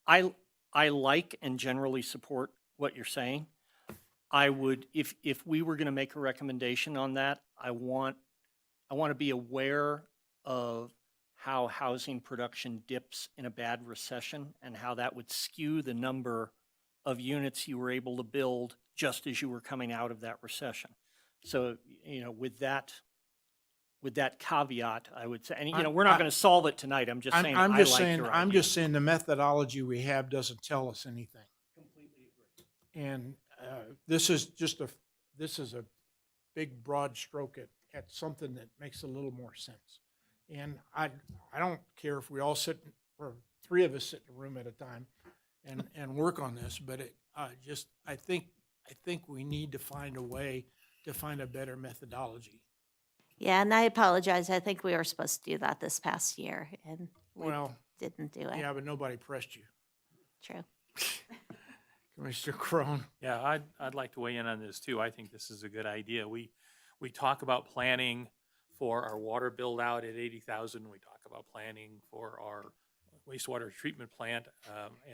I like and generally support what you're saying. I would, if we were going to make a recommendation on that, I want to be aware of how housing production dips in a bad recession and how that would skew the number of units you were able to build just as you were coming out of that recession. So, with that caveat, I would say, and we're not going to solve it tonight. I'm just saying, I'm I just like saying, your I'm idea. just saying the methodology we have doesn't tell us anything. Completely agree. And this is a big broad stroke at something that makes a little more sense. And I don't care if we all sit, or 3 of us sit in a room at a time and work on this, but I think we need to find a way to find a better methodology. Yeah, and I apologize. I think we were supposed to do that this past year, and we Well, didn't do it. yeah, but nobody pressed you. True. Commissioner Crone? Yeah, I'd like to weigh in on this too. I think this is a good idea. We talk about planning for our water build out at 80,000. We talk about planning for our wastewater treatment plant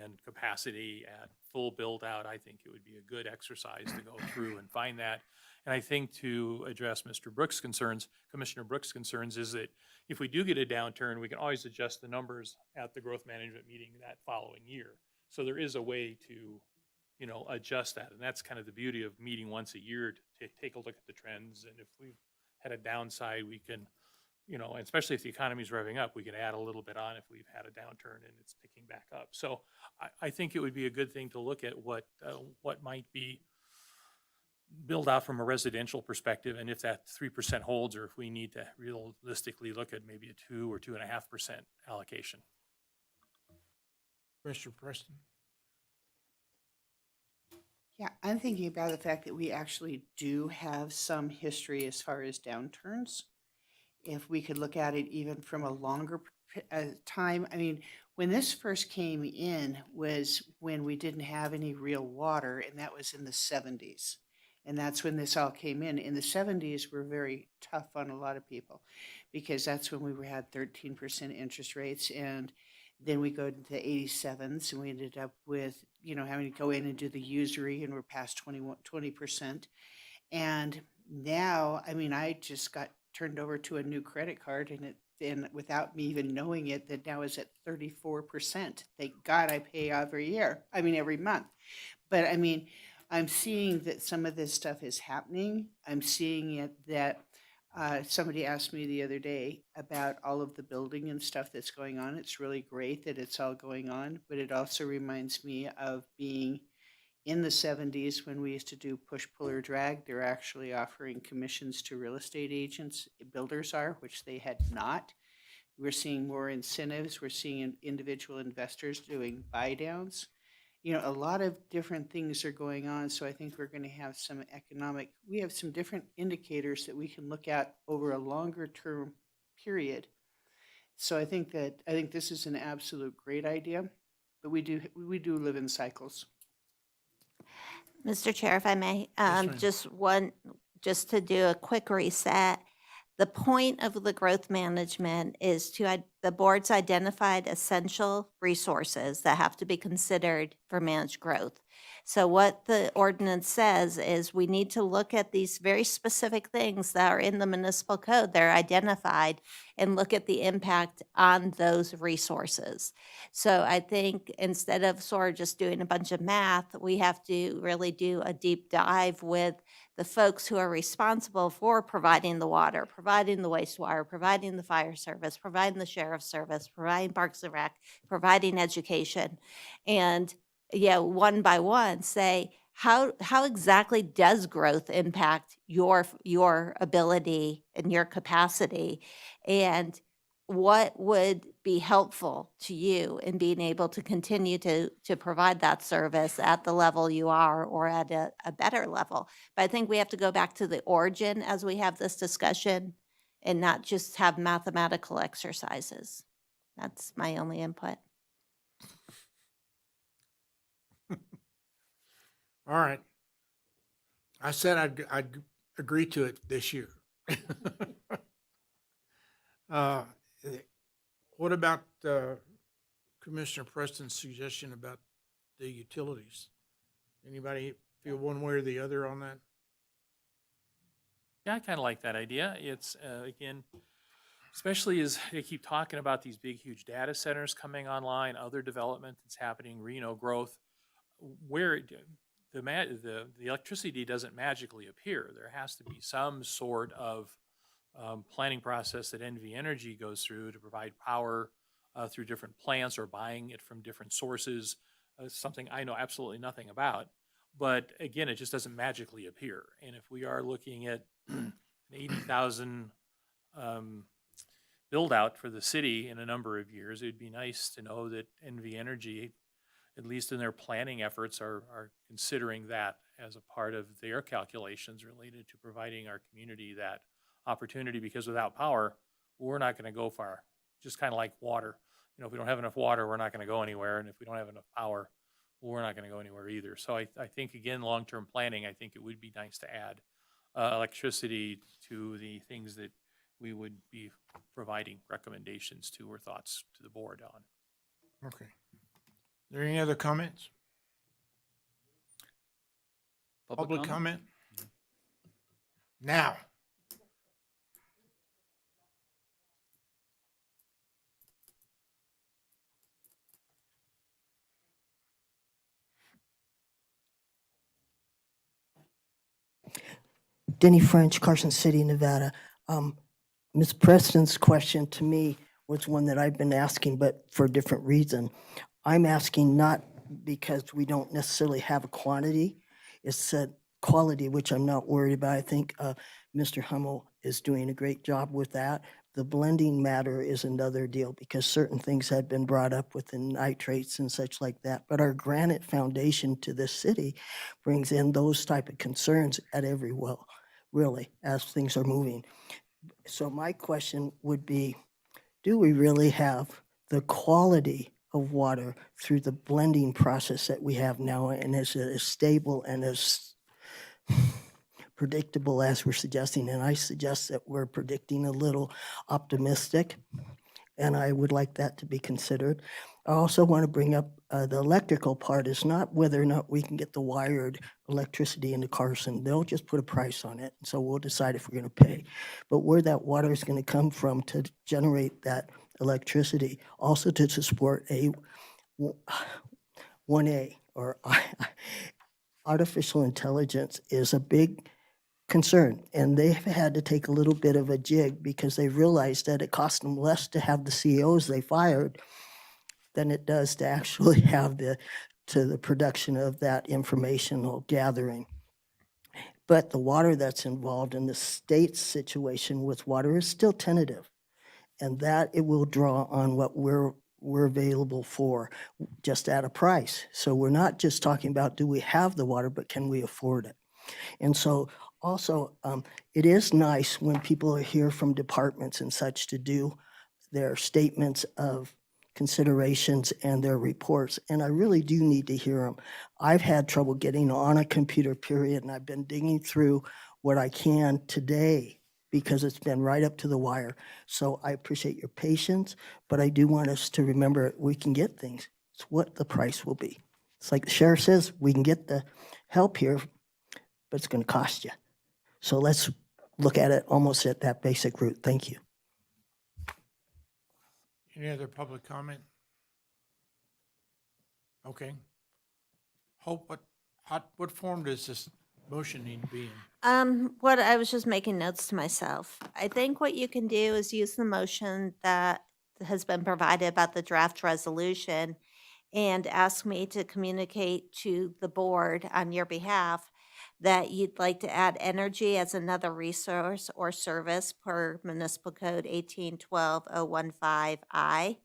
and capacity at full build out. I think it would be a good exercise to go through and find that. And I think to address Mr. Brooks' concerns, Commissioner Brooks' concerns, is that if we do get a downturn, we can always adjust the numbers at the growth management meeting that following year. So there is a way to, adjust that. And that's kind of the beauty of meeting once a year to take a look at the trends. And if we've had a downside, we can, and especially if the economy is revving up, we can add a little bit on if we've had a downturn and it's picking back up. So I think it would be a good thing to look at what might be build out from a residential perspective, and if that 3% holds, or if we need to realistically look at maybe a 2 or 2.5% allocation. Commissioner Preston? Yeah, I'm thinking about the fact that we actually do have some history as far as downturns. If we could look at it even from a longer time, I mean, when this first came in was when we didn't have any real water, and that was in the 70s. And that's when this all came in. In the 70s were very tough on a lot of people because that's when we had 13% interest rates, and then we go into the 87s, and we ended up with, having to go in and do the usury, and we're past 20%. And now, I mean, I just got turned over to a new credit card, and without me even knowing it, that now is at 34%. Thank God I pay every month. But I mean, I'm seeing that some of this stuff is happening. I'm seeing it that somebody asked me the other day about all of the building and stuff that's going on. It's really great that it's all going on, but it also reminds me of being in the 70s when we used to do push, pull, or drag. They're actually offering commissions to real estate agents, builders are, which they had not. We're seeing more incentives. We're seeing individual investors doing buy downs. A lot of different things are going on. So I think we're going to have we have some different indicators that we can look at over a longer term period. So I think this is an absolute great idea, but we do live in cycles. Mr. Chair, if I may, ma'am. just to do a quick reset. The point of the growth management is the board's identified essential resources that have to be considered for managed growth. So what the ordinance says is we need to look at these very specific things that are in the municipal code. They're identified, and look at the impact on those resources. So I think instead of sort of just doing a bunch of math, we have to really do a deep dive with the folks who are responsible for providing the water, providing the wastewater, providing the fire service, providing the sheriff's service, providing Parks and Rec, providing education. And one by one say, how exactly does growth impact your ability and your capacity? And what would be helpful to you in being able to continue to provide that service at the level you are, or at a better level? But I think we have to go back to the origin as we have this discussion, and not just have mathematical exercises. That's my only input. All right. I said I'd agree to it this year. What about Commissioner Preston's suggestion about the utilities? Anybody feel one way or the other on that? Yeah, I kind of like that idea. It's, again, especially as they keep talking about these big, huge data centers coming online, other development that's happening, Reno growth, where the electricity doesn't magically appear. There has to be some sort of planning process that NV Energy goes through to provide power through different plants, or buying it from different sources, something I know absolutely nothing about. But again, it just doesn't magically appear. And if we are looking at an 80,000 build out for the city in a number of years, it'd be nice to know that NV Energy, at least in their planning efforts, are considering that as a part of their calculations related to providing our community that opportunity. Because without power, we're not going to go far. Just kind of like water. If we don't have enough water, we're not going to go anywhere. And if we don't have enough power, we're not going to go anywhere either. So I think, again, long-term planning, I think it would be nice to add electricity to the things that we would be providing recommendations to, or thoughts to the board on. Okay. Are there any other comments? Public comment? Now. Denny French, Carson City, Nevada. Ms. Preston's question to me was one that I've been asking, but for a different reason. I'm asking not because we don't necessarily have a quantity. It's that quality, which I'm not worried about. I think Mr. Hummel is doing a great job with that. The blending matter is another deal because certain things had been brought up with the nitrates and such like that. But our granite foundation to this city brings in those type of concerns at every well, really, as things are moving. So my question would be, do we really have the quality of water through the blending process that we have now, and is it as stable and as predictable as we're suggesting? And I suggest that we're predicting a little optimistic, and I would like that to be considered. I also want to bring up the electrical part is not whether or not we can get the wired electricity into Carson. They'll just put a price on it, so we'll decide if we're going to pay. But where that water is going to come from to generate that electricity, also to support a 1A or artificial intelligence is a big concern, and they've had to take a little bit of a jig because they realized that it cost them less to have the CEOs they fired than it does to actually have the production of that informational gathering. But the water that's involved in the state's situation with water is still tentative, and that it will draw on what we're available for, just at a price. So we're not just talking about do we have the water, but can we afford it? And so also, it is nice when people are here from departments and such to do their statements of considerations and their reports, and I really do need to hear them. I've had trouble getting on a computer, period, and I've been digging through what I can today because it's been right up to the wire. So I appreciate your patience, but I do want us to remember we can get things. It's what the price will be. It's like the sheriff says, we can get the help here, but it's going to cost you. So let's look at it almost at that basic root. Thank you. Any other public comment? Okay. Hope, what form does this motion need to be in? What I was just making notes to myself. I think what you can do is use the motion that has been provided about the draft resolution and ask me to communicate to the board on your behalf that you'd like to add energy as another resource or service per municipal code 1812015I.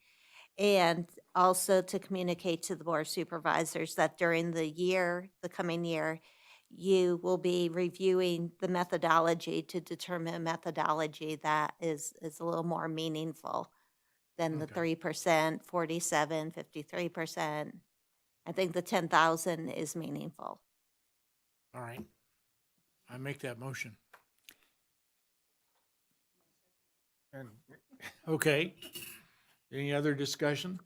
And also to communicate to the board of supervisors that during the coming year, you will be reviewing the methodology to determine a methodology that is a little more meaningful than the Okay. 3%, 47, 53%. I think the 10,000 is meaningful. All right. I make that motion. Okay. Any other discussion?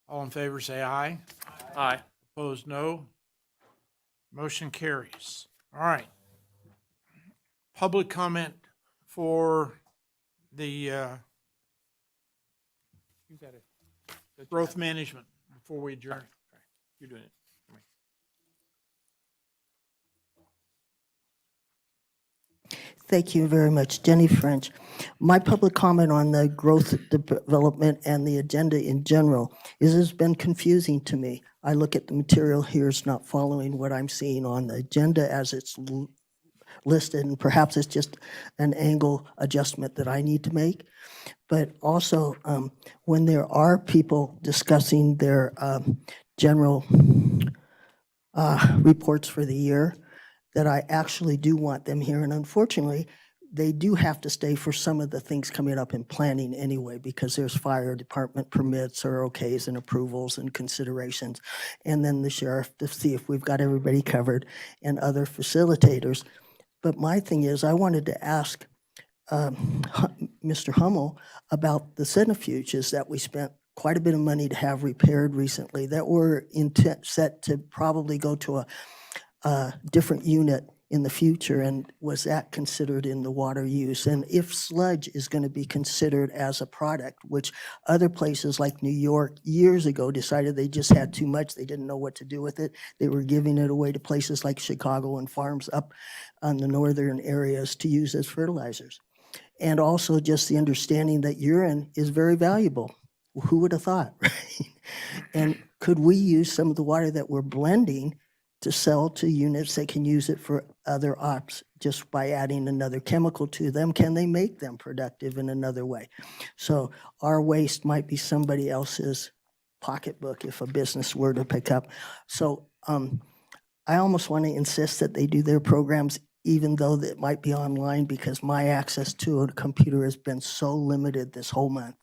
All in favor, say aye. Aye. Opposed, no. Motion carries. All right. Public comment for the You got it. growth management before we adjourn. You're doing it. Thank you very much. Jenny French. My public comment on the growth development and the agenda in general is it's been confusing to me. I look at the material here, it's not following what I'm seeing on the agenda as it's listed, and perhaps it's just an angle adjustment that I need to make. But also, when there are people discussing their general reports for the year, that I actually do want them here. And unfortunately, they do have to stay for some of the things coming up in planning anyway, because there's fire department permits or okays and approvals and considerations. And then the sheriff to see if we've got everybody covered and other facilitators. But my thing is, I wanted to ask Mr. Hummel about the centrifuges that we spent quite a bit of money to have repaired recently that were set to probably go to a different unit in the future, and was that considered in the water use? And if sludge is going to be considered as a product, which other places like New York years ago decided they just had too much, they didn't know what to do with it, they were giving it away to places like Chicago and farms up on the northern areas to use as fertilizers. And also just the understanding that urine is very valuable. Who would have thought, right? And could we use some of the water that we're blending to sell to units that can use it for other ops just by adding another chemical to them? Can they make them productive in another way? So our waste might be somebody else's pocketbook if a business were to pick up. So I almost want to insist that they do their programs even though that might be online, because my access to a computer has been so limited this whole month.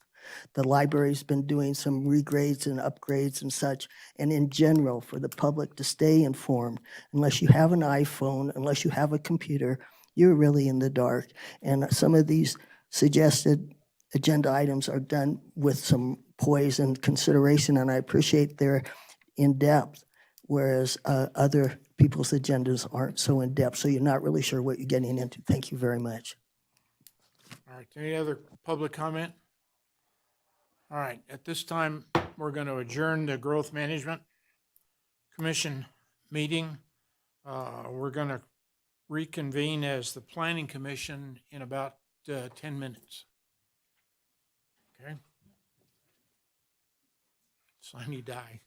The library's been doing some regrades and upgrades and such, and in general, for the public to stay informed, unless you have an iPhone, unless you have a computer, you're really in the dark. And some of these suggested agenda items are done with some poise and consideration, and I appreciate their in-depth, whereas other people's agendas aren't so in-depth, so you're not really sure what you're getting into. Thank you very much. All right, any other public comment? All right, at this time, we're going to adjourn the Growth Management Commission meeting. We're going to reconvene as the Planning Commission in about 10 minutes. Okay? Signy die.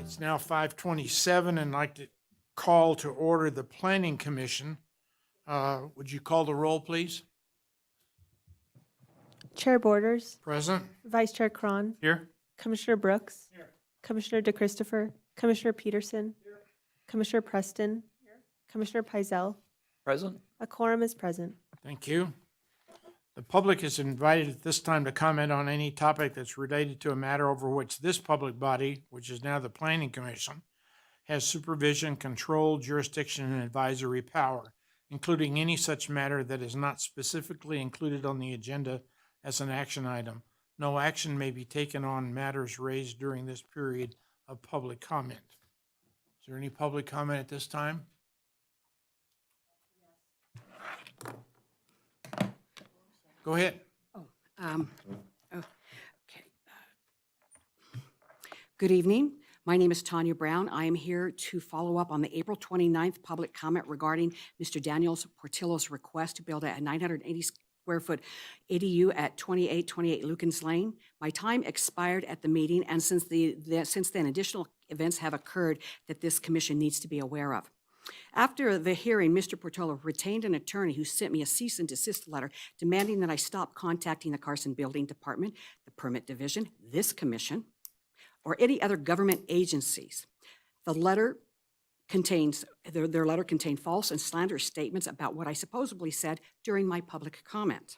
It's now 5:27, and I'd like to call to order the Planning Commission. Would you call the roll, please? Chair Borders, Present? Vice Chair Cron, Here? Commissioner Brooks, Commissioner DeChristopher, Commissioner Peterson, Commissioner Preston, Commissioner Pizell. Present? A quorum is present. Thank you. The public is invited at this time to comment on any topic that's related to a matter over which this public body, which is now the Planning Commission, has supervision, control, jurisdiction, and advisory power, including any such matter that is not specifically included on the agenda as an action item. No action may be taken on matters raised during this period of public comment. Is there any public comment at this time? Go ahead. Okay. Good evening. My name is Tanya Brown. I am here to follow up on the April 29th public comment regarding Mr. Daniel Portillo's request to build a 980 square foot ADU at 2828 Lukens Lane. My time expired at the meeting, and since then, additional events have occurred that this commission needs to be aware of. After the hearing, Mr. Portillo retained an attorney who sent me a cease and desist letter demanding that I stop contacting the Carson Building Department, the Permit Division, this commission, or any other government agencies. The letter contains, their letter contained false and slanderous statements about what I supposedly said during my public comment.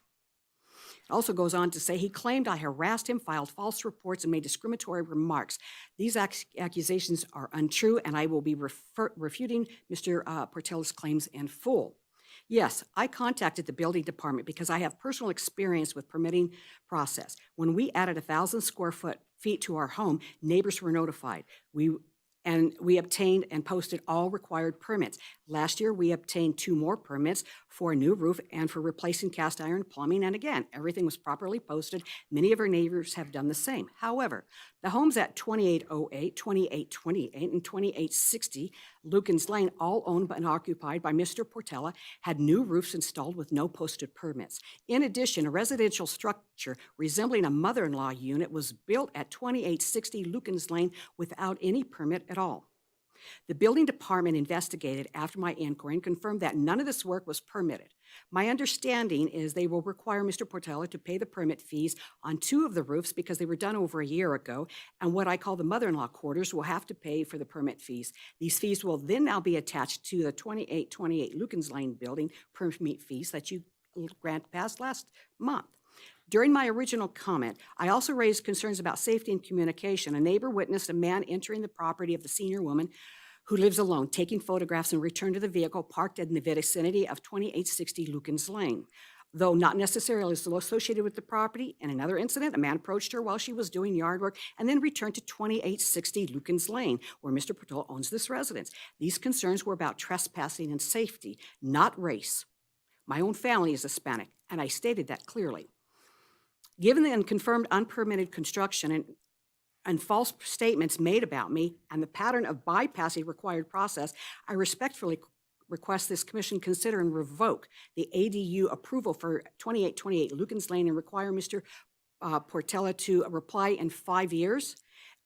It also goes on to say he claimed I harassed him, filed false reports, and made discriminatory remarks. These accusations are untrue, and I will be refuting Mr. Portillo's claims in full. Yes, I contacted the building department because I have personal experience with permitting process. When we added 1,000 square feet to our home, neighbors were notified. We obtained and posted all required permits. Last year, we obtained 2 more permits for a new roof and for replacing cast iron plumbing. And again, everything was properly posted. Many of our neighbors have done the same. However, the homes at 2808, 2828, and 2860 Lukens Lane, all owned and occupied by Mr. Portella, had new roofs installed with no posted permits. In addition, a residential structure resembling a mother-in-law unit was built at 2860 Lukens Lane without any permit at all. The building department investigated after my inquiry and confirmed that none of this work was permitted. My understanding is they will require Mr. Portella to pay the permit fees on 2 of the roofs because they were done over a year ago, and what I call the mother-in-law quarters will have to pay for the permit fees. These fees will then now be attached to the 2828 Lukens Lane building permit fees that you passed last month. During my original comment, I also raised concerns about safety and communication. A neighbor witnessed a man entering the property of the senior woman who lives alone, taking photographs and returned to the vehicle parked in the vicinity of 2860 Lukens Lane. Though not necessarily associated with the property, in another incident, a man approached her while she was doing yard work and then returned to 2860 Lukens Lane, where Mr. Portillo owns this residence. These concerns were about trespassing and safety, not race. My own family is Hispanic, and I stated that clearly. Given the unconfirmed, unpermitted construction and false statements made about me and the pattern of bypassing required process, I respectfully request this commission consider and revoke the ADU approval for 2828 Lukens Lane and require Mr. Portella to reply in 5 years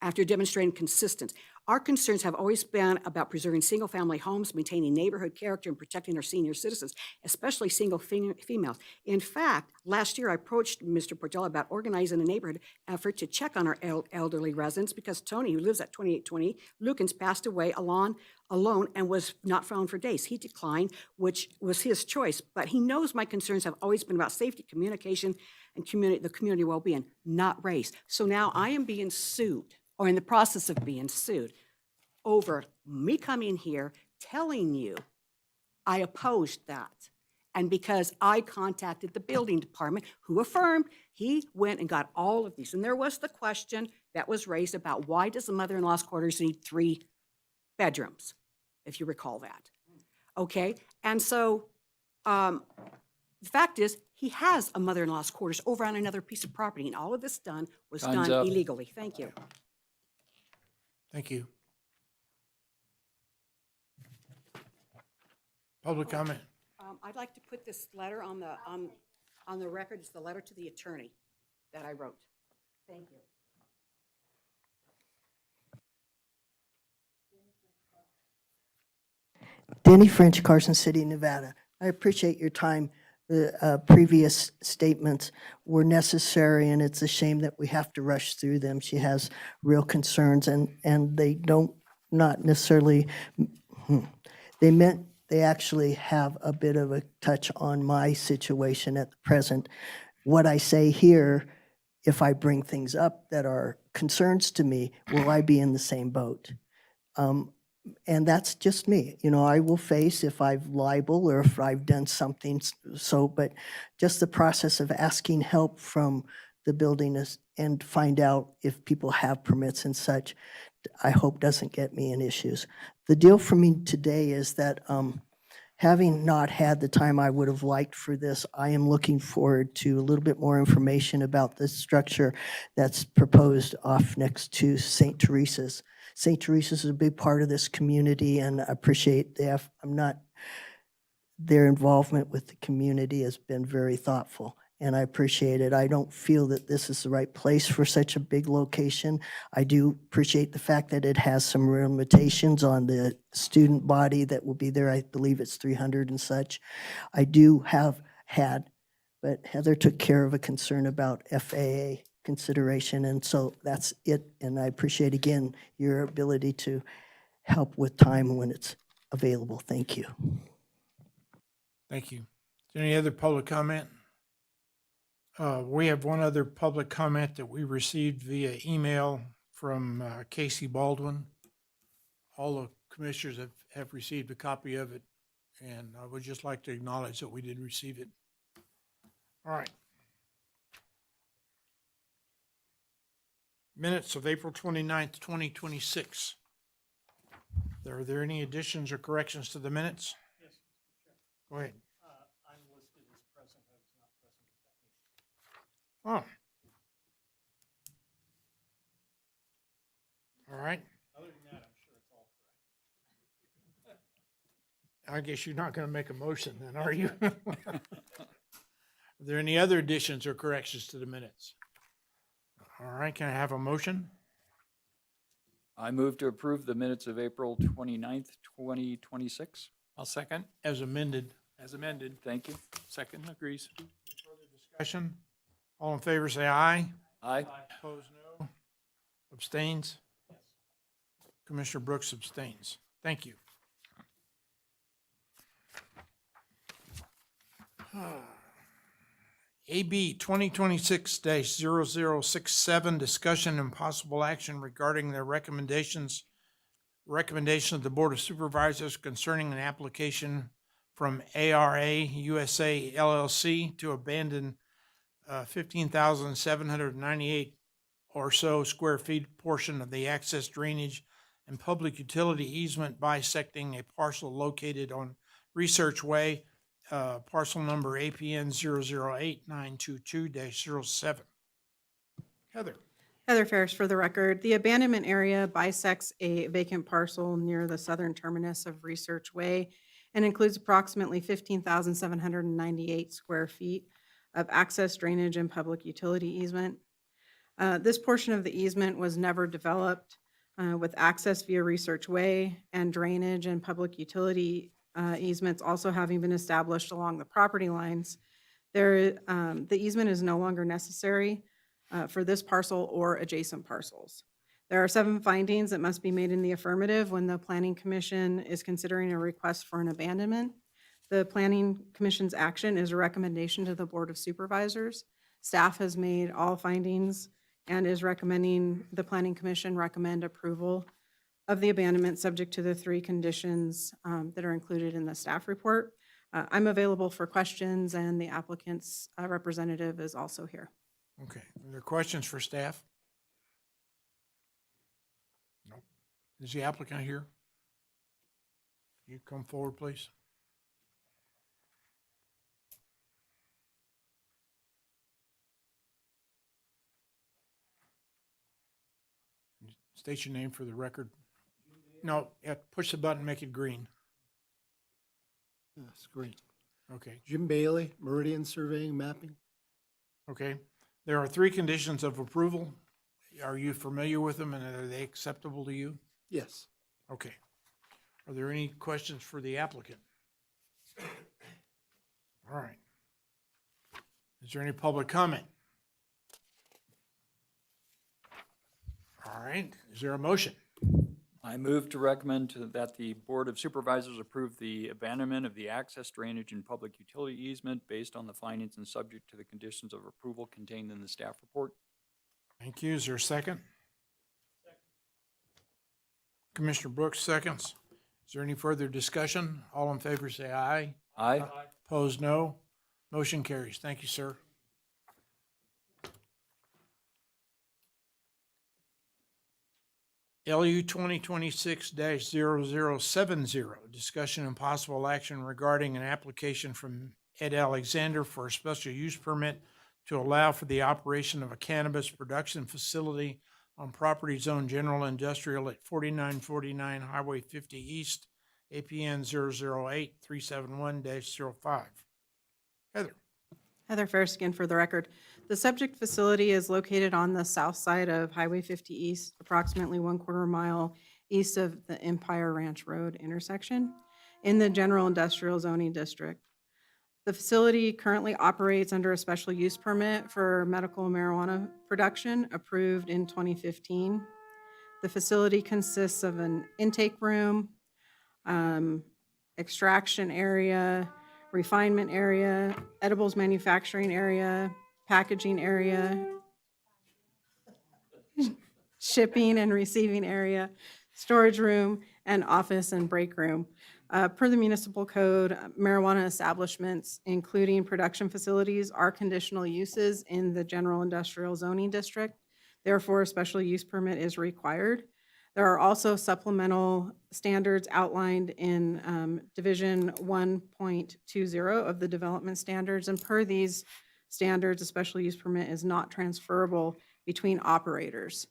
after demonstrating consistency. Our concerns have always been about preserving single-family homes, maintaining neighborhood character, and protecting our senior citizens, especially single females. In fact, last year I approached Mr. Portella about organizing a neighborhood effort to check on our elderly residents because Tony, who lives at 2820 Lukens, passed away alone and was not found for days. He declined, which was his choice, but he knows my concerns have always been about safety, communication, and the community well-being, not race. So now I am being sued, or in the process of being sued, over me coming here telling you I opposed that. And because I contacted the building department, who affirmed, he went and got all of these. And there was the question that was raised about why does the mother-in-law's quarters need 3 bedrooms, if you recall that. Okay, and so the fact is, he has a mother-in-law's quarters over on another piece of property, and all of this was Time's done up. illegally. Thank you. Thank you. Public comment. I'd like to put this letter on the record. It's the letter to the attorney that I wrote. Thank you. Denny French, Carson City, Nevada. I appreciate your time. The previous statements were necessary, and it's a shame that we have to rush through them. She has real concerns, and they don't, not necessarily, they actually have a bit of a touch on my situation at the present. What I say here, if I bring things up that are concerns to me, will I be in the same boat? And that's just me. You know, I will face if I've libel or if I've done something so, but just the process of asking help from the building is, and find out if people have permits and such, I hope doesn't get me in issues. The deal for me today is that having not had the time I would have liked for this, I am looking forward to a little bit more information about the structure that's proposed off next to St. Teresa's. St. Teresa's is a big part of this community, and I appreciate their involvement with the community has been very thoughtful, and I appreciate it. I don't feel that this is the right place for such a big location. I do appreciate the fact that it has some limitations on the student body that will be there. I believe it's 300 and such. I do have had, but Heather took care of a concern about FAA consideration, and so that's it. And I appreciate, again, your ability to help with time when it's available. Thank you. Thank you. Is there any other public comment? We have one other public comment that we received via email from Casey Baldwin. All the commissioners have received a copy of it, and I would just like to acknowledge that we did receive it. All right. Minutes of April 29th, 2026. Are there any additions or corrections to the minutes? Yes. Go ahead. I'm listed as present. I was not present at that meeting. Oh. All right. Other than that, I'm sure it's all correct. I guess you're not going to make a motion then, are you? Are there any other additions or corrections to the minutes? All right, can I have a motion? I move to approve the minutes of April 29th, 2026. I'll second, As amended. as amended. Thank you. Second agrees. Discussion? All in favor, say aye. Aye. Opposed, no. Abstains? Commissioner Brooks abstains. Thank you. AB 2026-0067, discussion and possible action regarding the recommendation of the Board of Supervisors concerning an application from ARA USA LLC to abandon 15,798 or so square feet portion of the access drainage and public utility easement bisecting a parcel located on Research Way, parcel number APN 008-922-07. Heather. Heather Ferris for the record. The abandonment area bisects a vacant parcel near the southern terminus of Research Way and includes approximately 15,798 square feet of access drainage and public utility easement. This portion of the easement was never developed with access via Research Way and drainage and public utility easements also having been established along the property lines. The easement is no longer necessary for this parcel or adjacent parcels. There are 7 findings that must be made in the affirmative when the Planning Commission is considering a request for an abandonment. The Planning Commission's action is a recommendation to the Board of Supervisors. Staff has made all findings and is recommending the Planning Commission recommend approval of the abandonment subject to the 3 conditions that are included in the staff report. I'm available for questions, and the applicant's representative is also here. Okay, are there questions for staff? No. Is the applicant here? Can you come forward, please? State your name for the record. No, yeah, push the button, make it green. That's great. Okay, Jim Bailey, Meridian Surveying Mapping. okay. There are 3 conditions of approval. Are you familiar with them, and are they acceptable to you? Yes. Okay. Are there any questions for the applicant? All right. Is there any public comment? All right, is there a motion? I move to recommend that the Board of Supervisors approve the abandonment of the access drainage and public utility easement based on the findings and subject to the conditions of approval contained in the staff report. Thank you. Is there a second? Commissioner Brooks, seconds. Is there any further discussion? All in favor, say aye. Aye. Opposed, no. Motion carries. Thank you, sir. LU 2026-0070, discussion and possible action regarding an application from Ed Alexander for a special use permit to allow for the operation of a cannabis production facility on property zone general industrial at 4949 Highway 50 East, APN 008-371-05. Heather. Heather Fairskin for the record. The subject facility is located on the south side of Highway 50 East, approximately 1/4 mile east of the Empire Ranch Road intersection in the General Industrial Zoning District. The facility currently operates under a special use permit for medical marijuana production approved in 2015. The facility consists of an intake room, extraction area, refinement area, edibles manufacturing area, packaging area, shipping and receiving area, storage room, and office and break room. Per the municipal code, marijuana establishments, including production facilities, are conditional uses in the general industrial zoning district. Therefore, a special use permit is required. There are also supplemental standards outlined in Division 1.20 of the Development Standards, and per these standards, a special use permit is not transferable between operators.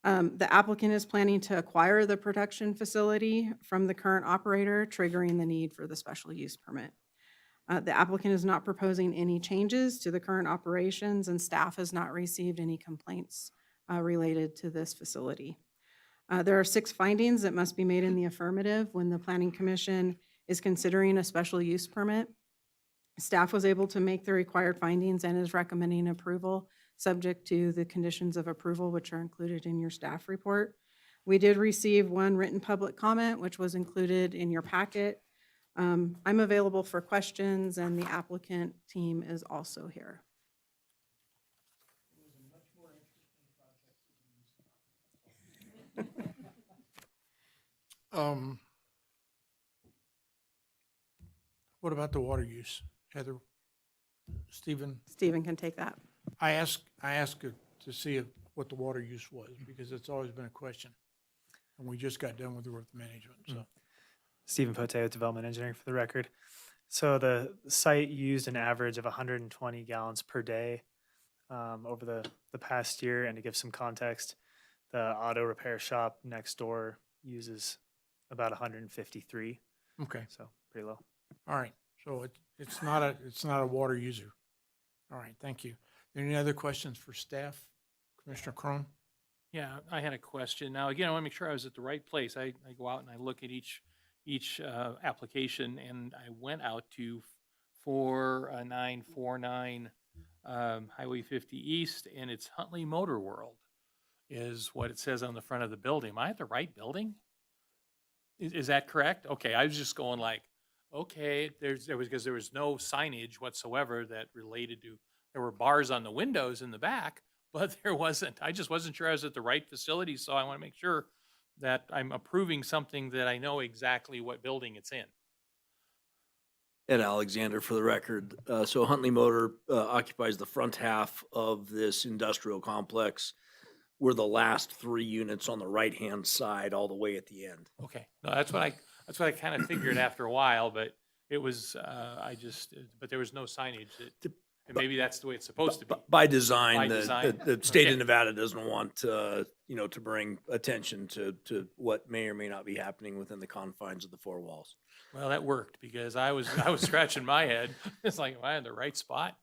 The applicant is planning to acquire the production facility from the current operator, triggering the need for the special use permit. The applicant is not proposing any changes to the current operations, and staff has not received any complaints related to this facility. There are 6 findings that must be made in the affirmative when the Planning Commission is considering a special use permit. Staff was able to make the required findings and is recommending approval, subject to the conditions of approval, which are included in your staff report. We did receive 1 written public comment, which was included in your packet. I'm available for questions, and the applicant team is also here. What about the water use? Heather, Stephen, Stephen can take that. I asked to see what the water use was, because it's always been a question. And we just got done with the growth management, so. Stephen Poteo, Development Engineering for the record. So the site used an average of 120 gallons per day over the past year. And to give some context, the auto repair shop next door uses about 153, Okay, so pretty low. all right. So it's not a water user. All right, thank you. Any other questions for staff? Commissioner Crone? Yeah, I had a question. Now, again, I want to make sure I was at the right place. I go out and I look at each application, and I went out to 4949 Highway 50 East, and it's Huntley Motor World is what it says on the front of the building. Am I at the right building? Is that correct? Okay, I was just going like, okay, because there was no signage whatsoever that related to, there were bars on the windows in the back, but there wasn't. I just wasn't sure I was at the right facility, so I want to make sure that I'm approving something that I know exactly what building it's in. Ed Alexander for the record. So Huntley Motor occupies the front half of this industrial complex. We're the last 3 units on the right-hand side, all the way at the end. Okay, no, that's what I kind of figured after a while, but it was, but there was no signage. And maybe that's the way it's supposed to be. By design, By design. the state Okay. of Nevada doesn't want, to bring attention to what may or may not be happening within the confines of the 4 walls. Well, that worked, because I was scratching my head. It's like, am I in the right spot?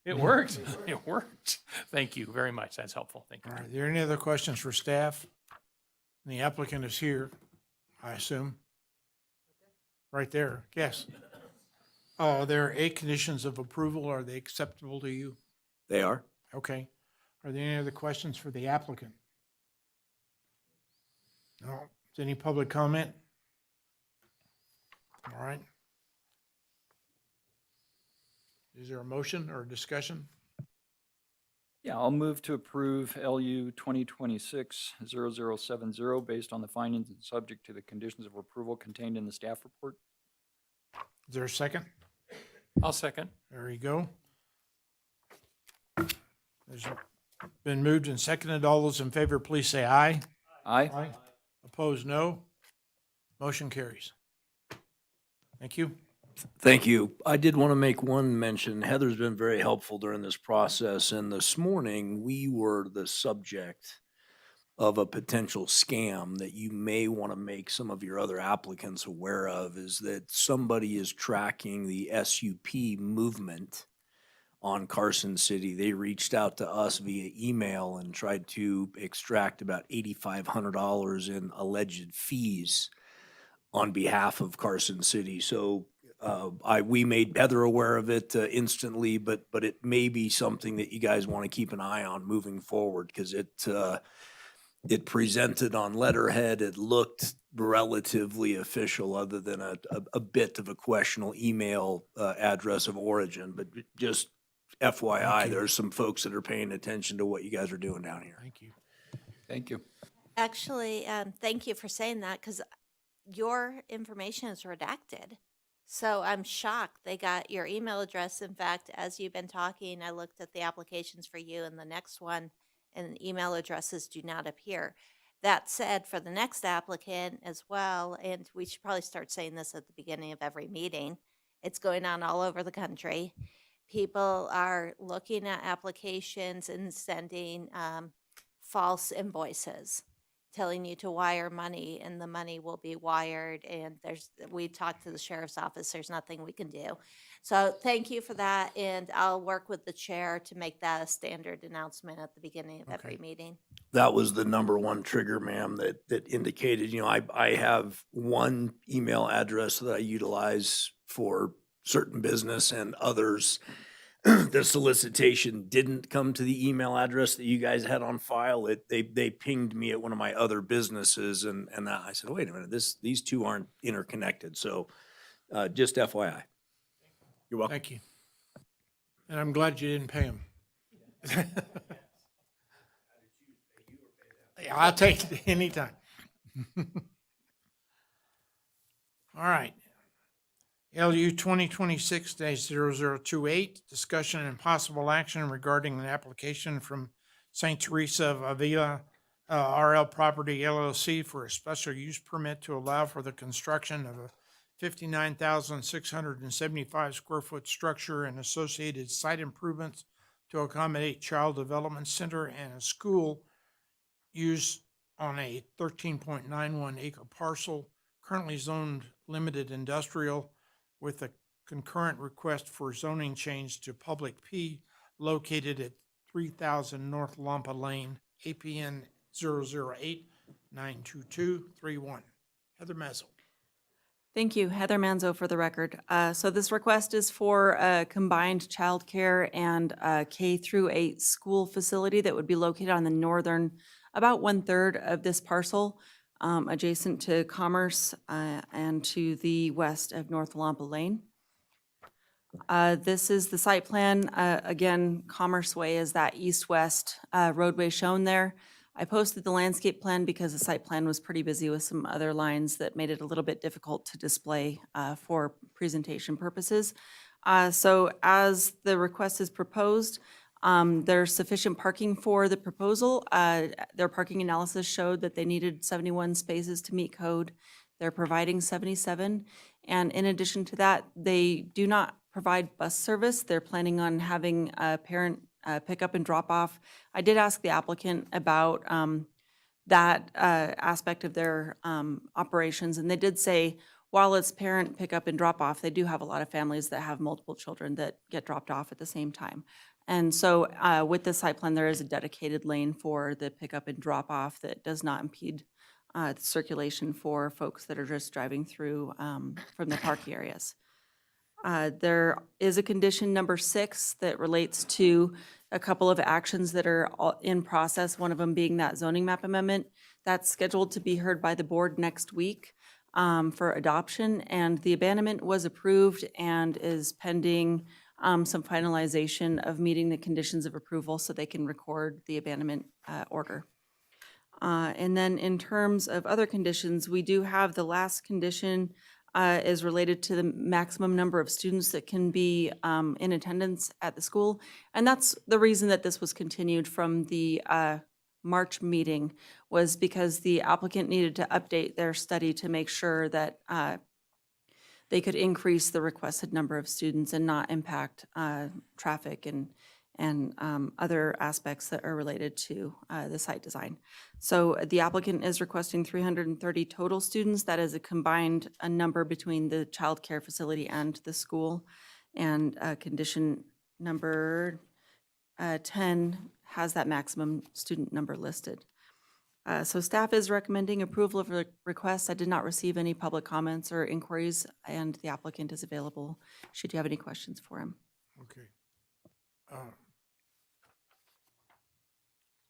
It worked. It worked. Thank you very much. That's helpful. Thank you. All right, are there any other questions for staff? The applicant is here, I assume. right there, yes. There are 8 conditions of approval. Are they acceptable to you? They are. Okay. Are there any other questions for the applicant? No. Is there any public comment? All right. Is there a motion or a discussion? Yeah, I'll move to approve LU 2026-0070 based on the findings and subject to the conditions of approval contained in the staff report. Is there a second? I'll second. There you go. There's been moved and seconded. All those in favor, please say aye. Aye. Opposed, no. Motion carries. Thank you. Thank you. I did want to make one mention. Heather's been very helpful during this process, and this morning we were the subject of a potential scam that you may want to make some of your other applicants aware of, is that somebody is tracking the SUP movement on Carson City. They reached out to us via email and tried to extract about $8,500 in alleged fees on behalf of Carson City. So we made Heather aware of it instantly, but it may be something that you guys want to keep an eye on moving forward, because it presented on letterhead. It looked relatively official, other than a bit of a questionable email address of origin. But just FYI, there's some folks that are paying attention to what you guys are doing down here. Thank you. Thank you. Actually, thank you for saying that, because your information is redacted. So I'm shocked they got your email address. In fact, as you've been talking, I looked at the applications for you and the next one, and email addresses do not appear. That said, for the next applicant as well, and we should probably start saying this at the beginning of every meeting, it's going on all over the country. People are looking at applications and sending false invoices, telling you to wire money, and the money will be wired, and we talked to the sheriff's office, there's nothing we can do. So thank you for that, and I'll work with the chair to make that a standard announcement at the beginning of every meeting. That was the number one trigger, ma'am, that indicated, I have one email address that I utilize for certain business, and others, the solicitation didn't come to the email address that you guys had on file. They pinged me at one of my other businesses, and I said, wait a minute, these two aren't interconnected. So just FYI. You're welcome. Thank you. And I'm glad you didn't pay him. Yeah, I'll take it anytime. All right. LU 2026-0028, discussion and possible action regarding an application from St. Teresa of Avila RL Property LLC for a special use permit to allow for the construction of a 59,675 square foot structure and associated site improvements to accommodate child development center and a school used on a 13.91 acre parcel currently zoned limited industrial, with a concurrent request for zoning change to public P located at 3000 North Lampa Lane, APN 008-92231. Heather Mazzel. Thank you. Heather Manzo for the record. So this request is for a combined childcare and K through 8 school facility that would be located on the northern, about 1/3 of this parcel, adjacent to Commerce and to the west of North Lampa Lane. This is the site plan. Again, Commerce Way is that east-west roadway shown there. I posted the landscape plan because the site plan was pretty busy with some other lines that made it a little bit difficult to display for presentation purposes. So as the request is proposed, there's sufficient parking for the proposal. Their parking analysis showed that they needed 71 spaces to meet code. They're providing 77. And in addition to that, they do not provide bus service. They're planning on having a parent pick up and drop off. I did ask the applicant about that aspect of their operations, and they did say while it's parent pick up and drop off, they do have a lot of families that have multiple children that get dropped off at the same time. And so with the site plan, there is a dedicated lane for the pickup and drop off that does not impede circulation for folks that are just driving through from the parking areas. There is a condition number 6 that relates to a couple of actions that are in process, one of them being that zoning map amendment. That's scheduled to be heard by the board next week for adoption, and the abandonment was approved and is pending some finalization of meeting the conditions of approval so they can record the abandonment order. And then in terms of other conditions, we do have the last condition is related to the maximum number of students that can be in attendance at the school. And that's the reason that this was continued from the March meeting, was because the applicant needed to update their study to make sure that they could increase the requested number of students and not impact traffic and other aspects that are related to the site design. So the applicant is requesting 330 total students. That is a combined number between the child care facility and the school. And condition number 10 has that maximum student number listed. So staff is recommending approval of the request. I did not receive any public comments or inquiries, and the applicant is available should you have any questions for him. Okay.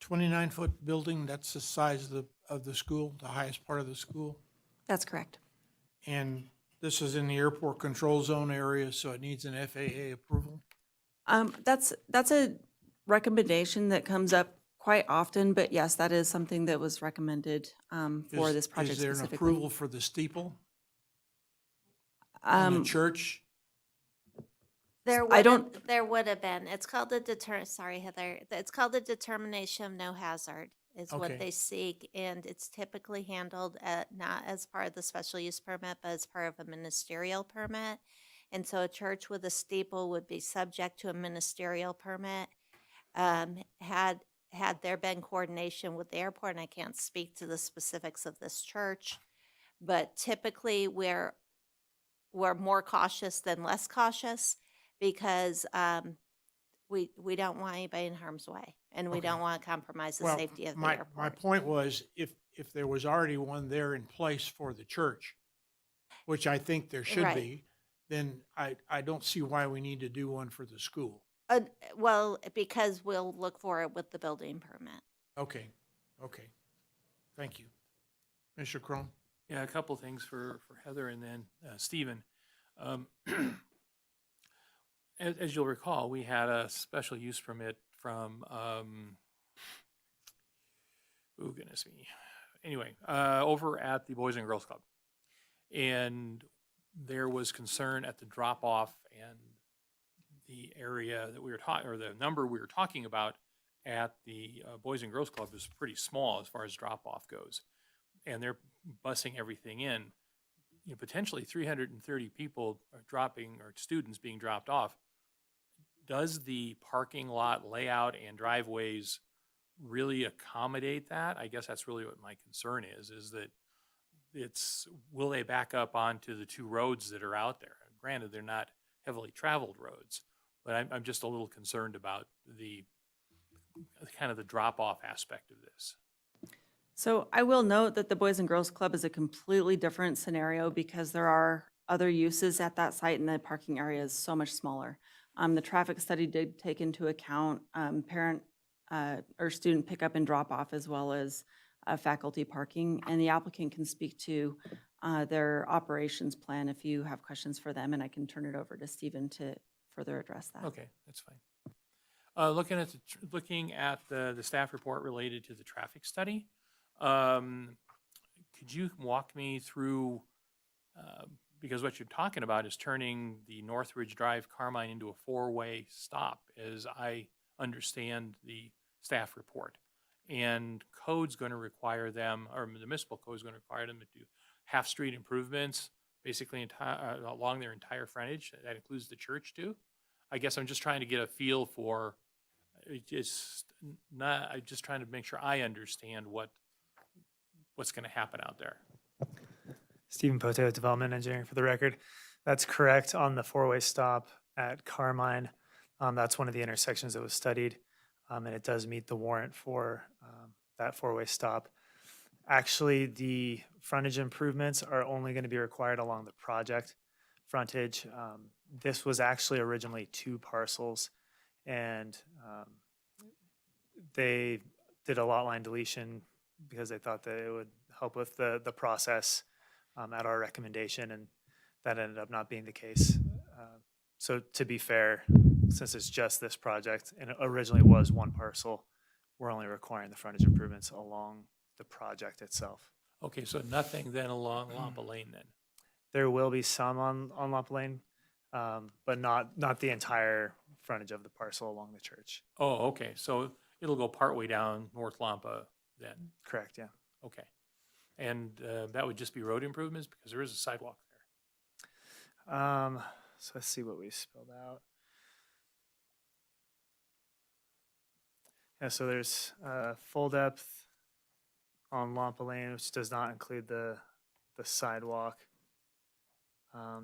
29-foot building, that's the size of the school, the highest part of the school? That's correct. And this is in the airport control zone area, so it needs an FAA approval? That's a recommendation that comes up quite often, but yes, that is something that was recommended for this project Is there an specifically. approval for the steeple? And the church? There would have been. It's called the sorry, Heather. It's called the determination of no hazard is Okay. what they seek. And it's typically handled not as part of the special use permit, but as part of a ministerial permit. And so a church with a steeple would be subject to a ministerial permit. Had there been coordination with the airport, and I can't speak to the specifics of this church, but typically we're more cautious than less cautious, because we don't want anybody in harm's way, and we Okay. don't want to compromise the Well, safety of the my airport. point was, if there was already one there in place for the church, which I think there should Right. be, then I don't see why we need to do one for the school. Well, because we'll look for it with the building permit. Okay, thank you. Mr. Cron? Yeah, a couple things for Heather and then Stephen. As you'll recall, we had a special use permit from, oh goodness me. Anyway, over at the Boys and Girls Club. And there was concern at the drop-off and the area that we were talking, or the number we were talking about at the Boys and Girls Club is pretty small as far as drop-off goes. And they're bussing everything in. You know, potentially 330 people are dropping, or students being dropped off. Does the parking lot layout and driveways really accommodate that? I guess that's really what my concern is that will they back up onto the two roads that are out there? Granted, they're not heavily traveled roads, but I'm just a little concerned about the kind of the drop-off aspect of this. So I will note that the Boys and Girls Club is a completely different scenario because there are other uses at that site and the parking area is so much smaller. The traffic study did take into account parent or student pickup and drop off, as well as faculty parking, and the applicant can speak to their operations plan if you have questions for them, and I can turn it over to Stephen to further address that. Okay, that's fine. Looking at the staff report related to the traffic study, could you walk me through, because what you're talking about is turning the Northridge Drive Carmine into a four-way stop, as I understand the staff report. And code's going to require them, or the municipal code is going to require them to do half-street improvements, basically along their entire frontage. That includes the church too. I guess I'm just trying to get a feel for, I'm just trying to make sure I understand what's going to happen out there. Stephen Pote with Development Engineering for the record. That's correct on the four-way stop at Carmine. That's one of the intersections that was studied, and it does meet the warrant for that four-way stop. Actually, the frontage improvements are only going to be required along the project frontage. This was actually originally 2 parcels, and they did a lot line deletion because they thought that it would help with the process at our recommendation, and that ended up not being the case. So to be fair, since it's just this project and it originally was 1 parcel, we're only requiring the frontage improvements along the project itself. Okay, so nothing then along Lampa Lane then? There will be some on Lamp Lane, but not the entire frontage of the parcel along the church. Oh, okay, so it'll go partway down North Lampa then? Correct, yeah. Okay. And that would just be road improvements because there is a sidewalk there? So let's see what we spelled out. Yeah, so there's full depth on Lampa Lane, which does not include the sidewalk.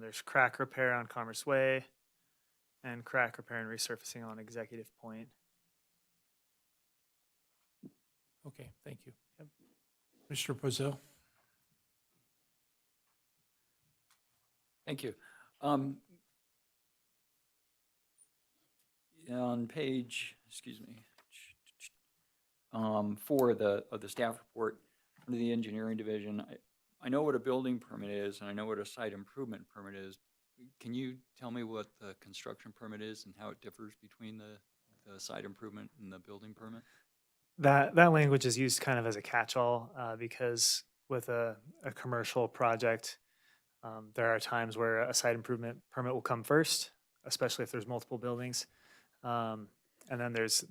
There's crack repair on Commerce Way and crack repair and resurfacing on Executive Point. Okay, thank you. Mr. Pozell? Thank you. On page, 4 of the staff report, under the engineering division, I know what a building permit is, and I know what a site improvement permit is. Can you tell me what the construction permit is and how it differs between the site improvement and the building permit? That language is used kind of as a catch-all because with a commercial project, there are times where a site improvement permit will come first, especially if there's multiple buildings. And then there's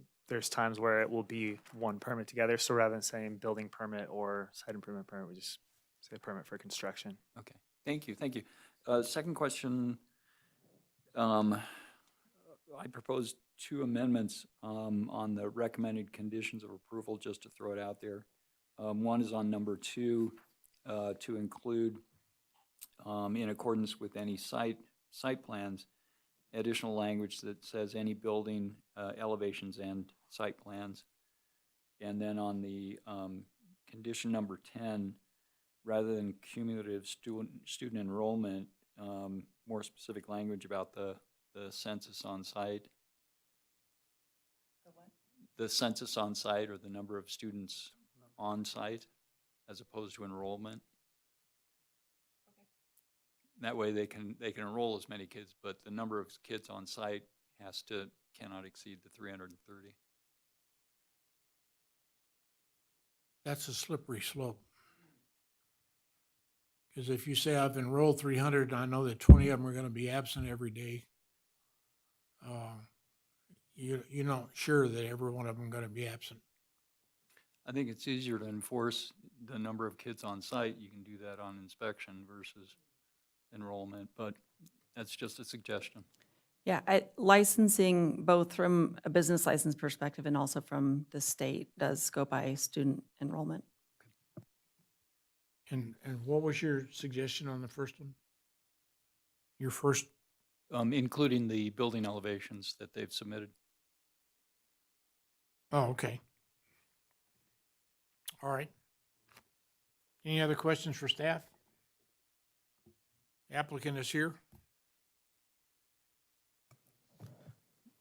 times where it will be one permit together. So rather than saying building permit or site improvement permit, we just say permit for construction. Okay, thank you. Second question, I proposed 2 amendments on the recommended conditions of approval, just to throw it out there. One is on number 2, to include, in accordance with any site plans, additional language that says any building elevations and site plans. And then on the condition number 10, rather than cumulative student enrollment, more specific language about the census on site. The what? The census on site, or the number of students on site as opposed to enrollment. That way they can enroll as many kids, but the number of kids on site cannot exceed the 330. That's a slippery slope. Because if you say I've enrolled 300, and I know that 20 of them are going to be absent every day, you're not sure that every one of them going to be absent. I think it's easier to enforce the number of kids on site. You can do that on inspection versus enrollment, but that's just a suggestion. Yeah, licensing, both from a business license perspective and also from the state, does go by student enrollment. And what was your suggestion on the first one? Your first? Including the building elevations that they've submitted. Oh, okay. All right. Any other questions for staff? The applicant is here.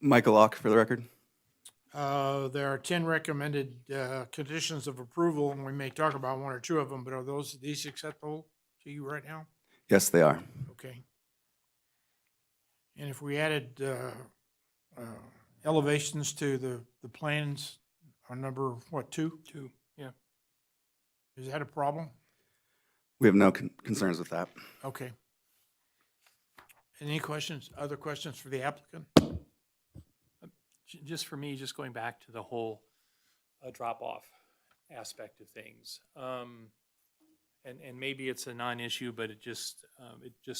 Michael Locke, for the record. There are 10 recommended conditions of approval, and we may talk about 1 or 2 of them, but are these acceptable to you right now? Yes, they are. Okay. And if we added elevations to the plans on number, what, 2? 2, yeah. Is that a problem? We have no concerns with that. Okay. Any questions, other questions for the applicant? Just for me, just going back to the whole drop-off aspect of things. And maybe it's a non-issue, but it just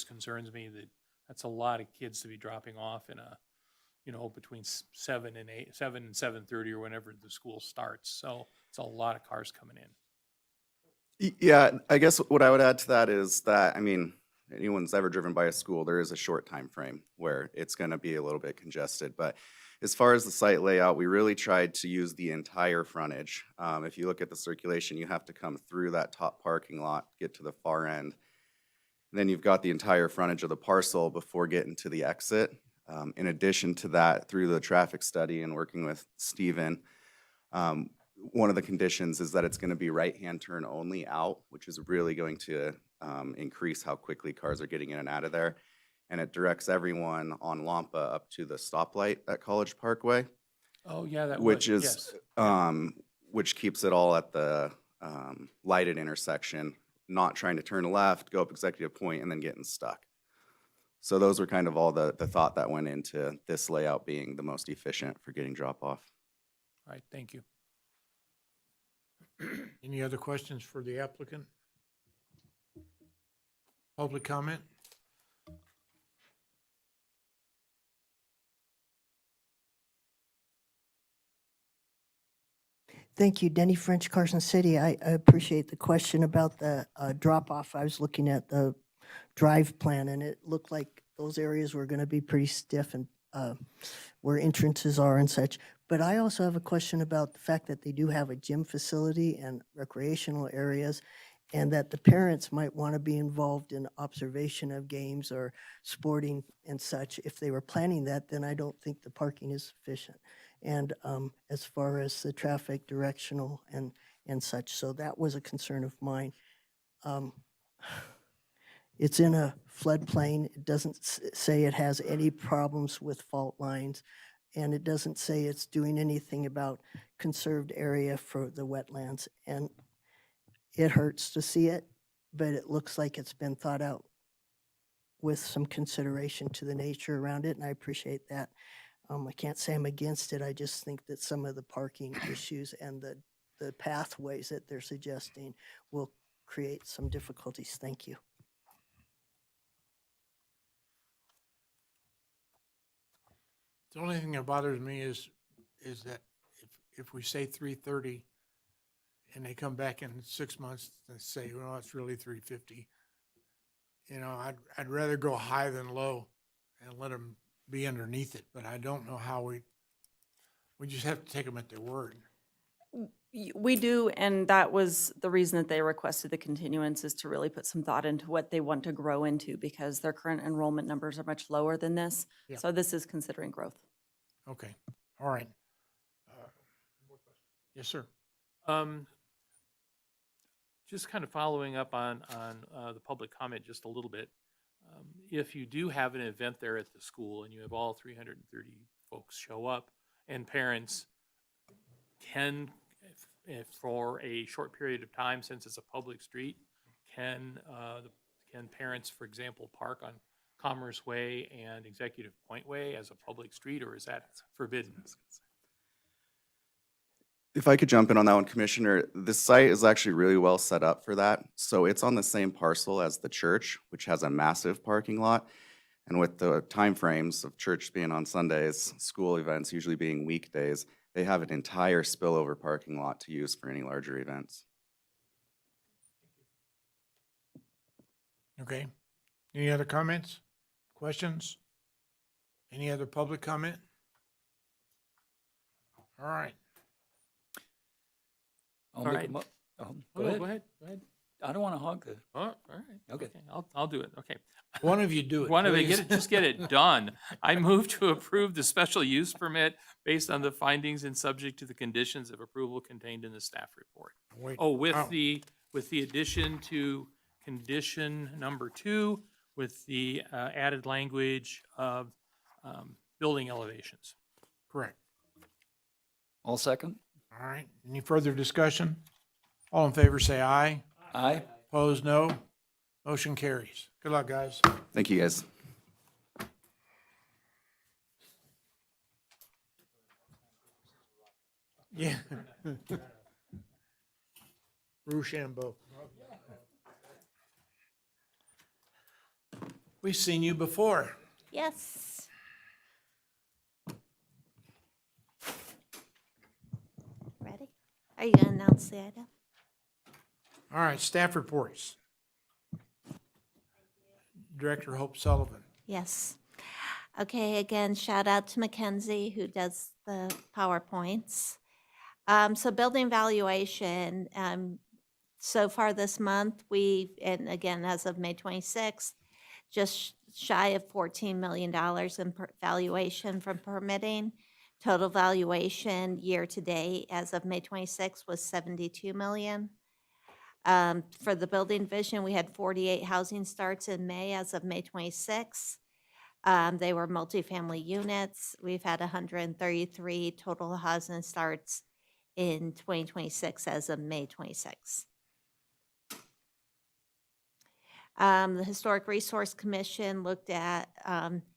concerns me that that's a lot of kids to be dropping off in a, between 7 and 7:30 or whenever the school starts. So it's a lot of cars coming in. Yeah, I guess what I would add to that is that, anyone's ever driven by a school, there is a short time frame where it's going to be a little bit congested. But As far as the site layout, we really tried to use the entire frontage. If you look at the circulation, you have to come through that top parking lot, get to the far end. Then you've got the entire frontage of the parcel before getting to the exit. In addition to that, through the traffic study and working with Stephen, one of the conditions is that it's going to be right-hand turn only out, which is really going to increase how quickly cars are getting in and out of there. And it directs everyone on Lampa up to the stoplight at College Parkway, Oh, yeah, that which was, is, yes. which keeps it all at the lighted intersection, not trying to turn left, go up Executive Point, and then getting stuck. So those were kind of all the thought that went into this layout being the most efficient for getting drop-off. All right, thank you. Any other questions for the applicant? Public comment? Thank you. Denny French, Carson City. I appreciate the question about the drop-off. I was looking at the drive plan, and it looked like those areas were going to be pretty stiff and where entrances are and such. But I also have a question about the fact that they do have a gym facility and recreational areas, and that the parents might want to be involved in observation of games or sporting and such. If they were planning that, then I don't think the parking is sufficient. And as far as the traffic directional and such, so that was a concern of mine. It's in a floodplain. It doesn't say it has any problems with fault lines, and it doesn't say it's doing anything about conserved area for the wetlands. And it hurts to see it, but it looks like it's been thought out with some consideration to the nature around it, and I appreciate that. I can't say I'm against it. I just think that some of the parking issues and the pathways that they're suggesting will create some difficulties. Thank you. The only thing that bothers me is that if we say 3:30 and they come back in 6 months and say, well, it's really 3:50, you know, I'd rather go high than low and let them be underneath it, but I don't know how we just have to take them at their word. We do, and that was the reason that they requested the continuance, is to really put some thought into what they want to grow into, because their current enrollment numbers are much lower than this. Yeah. So this is considering growth. Okay, all right. Yes, sir. Just kind of following up on the public comment just a little bit. If you do have an event there at the school and you have all 330 folks show up and parents can, if for a short period of time, since it's a public street, can parents, for example, park on Commerce Way and Executive Point Way as a public street, or is that forbidden? If I could jump in on that one, Commissioner, this site is actually really well set up for that. So it's on the same parcel as the church, which has a massive parking lot. And with the timeframes of church being on Sundays, school events usually being weekdays, they have an entire spillover parking lot to use for any larger events. Okay. Any other comments, questions? Any other public comment? All right. I'll All make right. a Oh, go no, ahead. go ahead, go ahead. I don't want to hog the. Oh, all right. Okay. I'll do it. Okay. One of you do it, One of you, please. just get it done. I move to approve the special use permit based on the findings and subject to the conditions of approval contained in the staff report. Wait. Oh, with Oh. the addition to condition number 2, with the added language of building elevations. Correct. All second. All right. Any further discussion? All in favor, say aye. Aye. Opposed, no. Motion carries. Good luck, guys. Thank you, guys. Yeah. Rochambeau. We've seen you before. Yes. Ready? Are you going to announce the item? All right, staff reports. Director Hope Sullivan. Yes. Okay, again, shout out to Mackenzie who does the PowerPoints. So building valuation, so far this month, and again, as of May 26th, just shy of $14 million in valuation from permitting. Total valuation year to date as of May 26th was 72 million. For the building division, we had 48 housing starts in May as of May 26th. They were multifamily units. We've had 133 total housing starts in 2026 as of May 26th. The Historic Resource Commission looked at,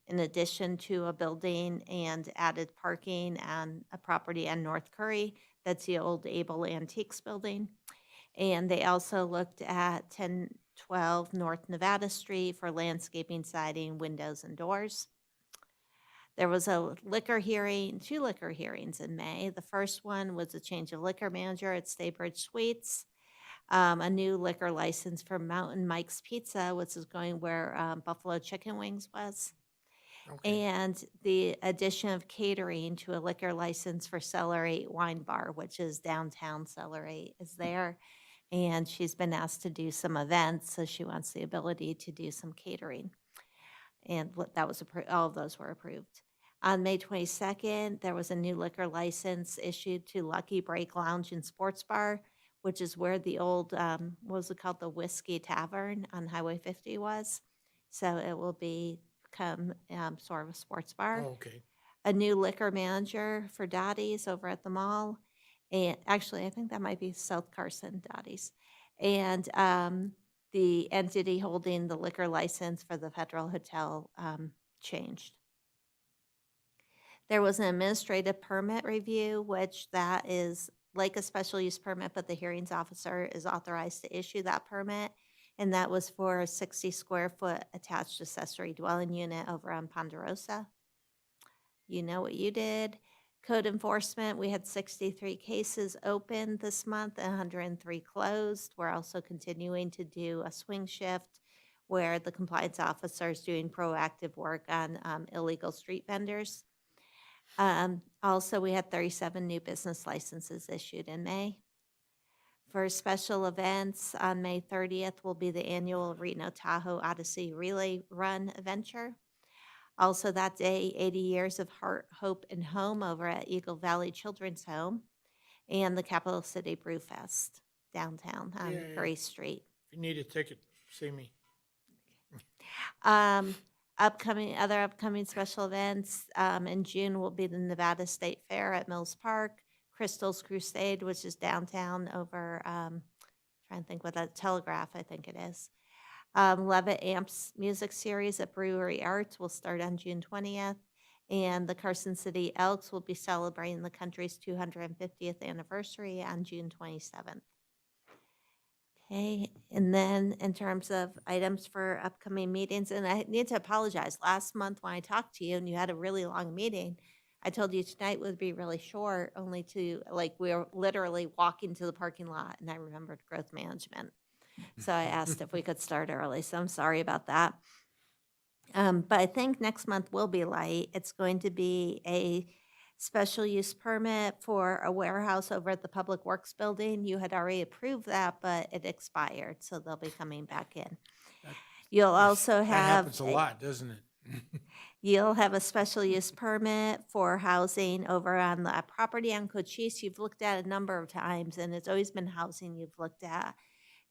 in addition to a building and added parking on a property on North Curry, that's the old Able Antiques building. And they also looked at 1012 North Nevada Street for landscaping, siding, windows, and doors. There was a liquor hearing, 2 liquor hearings in May. The first one was a change of liquor manager at Staybridge Suites. A new liquor license for Mountain Mike's Pizza, which is going where Buffalo Chicken Wings was. Okay. And the addition of catering to a liquor license for Cellar 8 Wine Bar, which is downtown. Cellar 8 is there. And she's been asked to do some events, so she wants the ability to do some catering. And that was all of those were approved. On May 22nd, there was a new liquor license issued to Lucky Break Lounge and Sports Bar, which is where the old, what was it called, the Whiskey Tavern on Highway 50 was. So it will become sort of a sports bar. Oh, okay. A new liquor manager for Dottie's over at the mall. And actually, I think that might be South Carson Dottie's. And the entity holding the liquor license for the Federal Hotel changed. There was an administrative permit review, which that is like a special use permit, but the hearings officer is authorized to issue that permit. And that was for a 60 square foot attached accessory dwelling unit over on Ponderosa. You know what you did. Code enforcement, we had 63 cases open this month and 103 closed. We're also continuing to do a swing shift where the compliance officer is doing proactive work on illegal street vendors. Also, we had 37 new business licenses issued in May. For special events, on May 30th will be the annual Reno Tahoe Odyssey Relay Run adventure. Also that day, 80 years of heart, hope, and home over at Eagle Valley Children's Home, and the Capital City Brew Fest downtown on Yeah, yeah. Gray Street. If you need a ticket, see me. Other upcoming special events, in June will be the Nevada State Fair at Mills Park, Crystal's Crusade, which is downtown over, trying to think what that, Telegraph, I think it is. Levitt Amps Music Series at Brewery Arts will start on June 20th, and the Carson City Elks will be celebrating the country's 250th anniversary on June 27th. Okay, and then in terms of items for upcoming meetings, and I need to apologize, last month when I talked to you and you had a really long meeting, I told you tonight would be really short, only to, like, we were literally walking to the parking lot, and I remembered growth management. So I asked if we could start early, so I'm sorry about that. But I think next month will be light. It's going to be a special use permit for a warehouse over at the Public Works Building. You had already approved that, but it expired, so they'll be coming back in. You'll also That have. happens a lot, doesn't it? You'll have a special use permit for housing over on the property on Cochise. You've looked at a number of times, and it's always been housing you've looked at.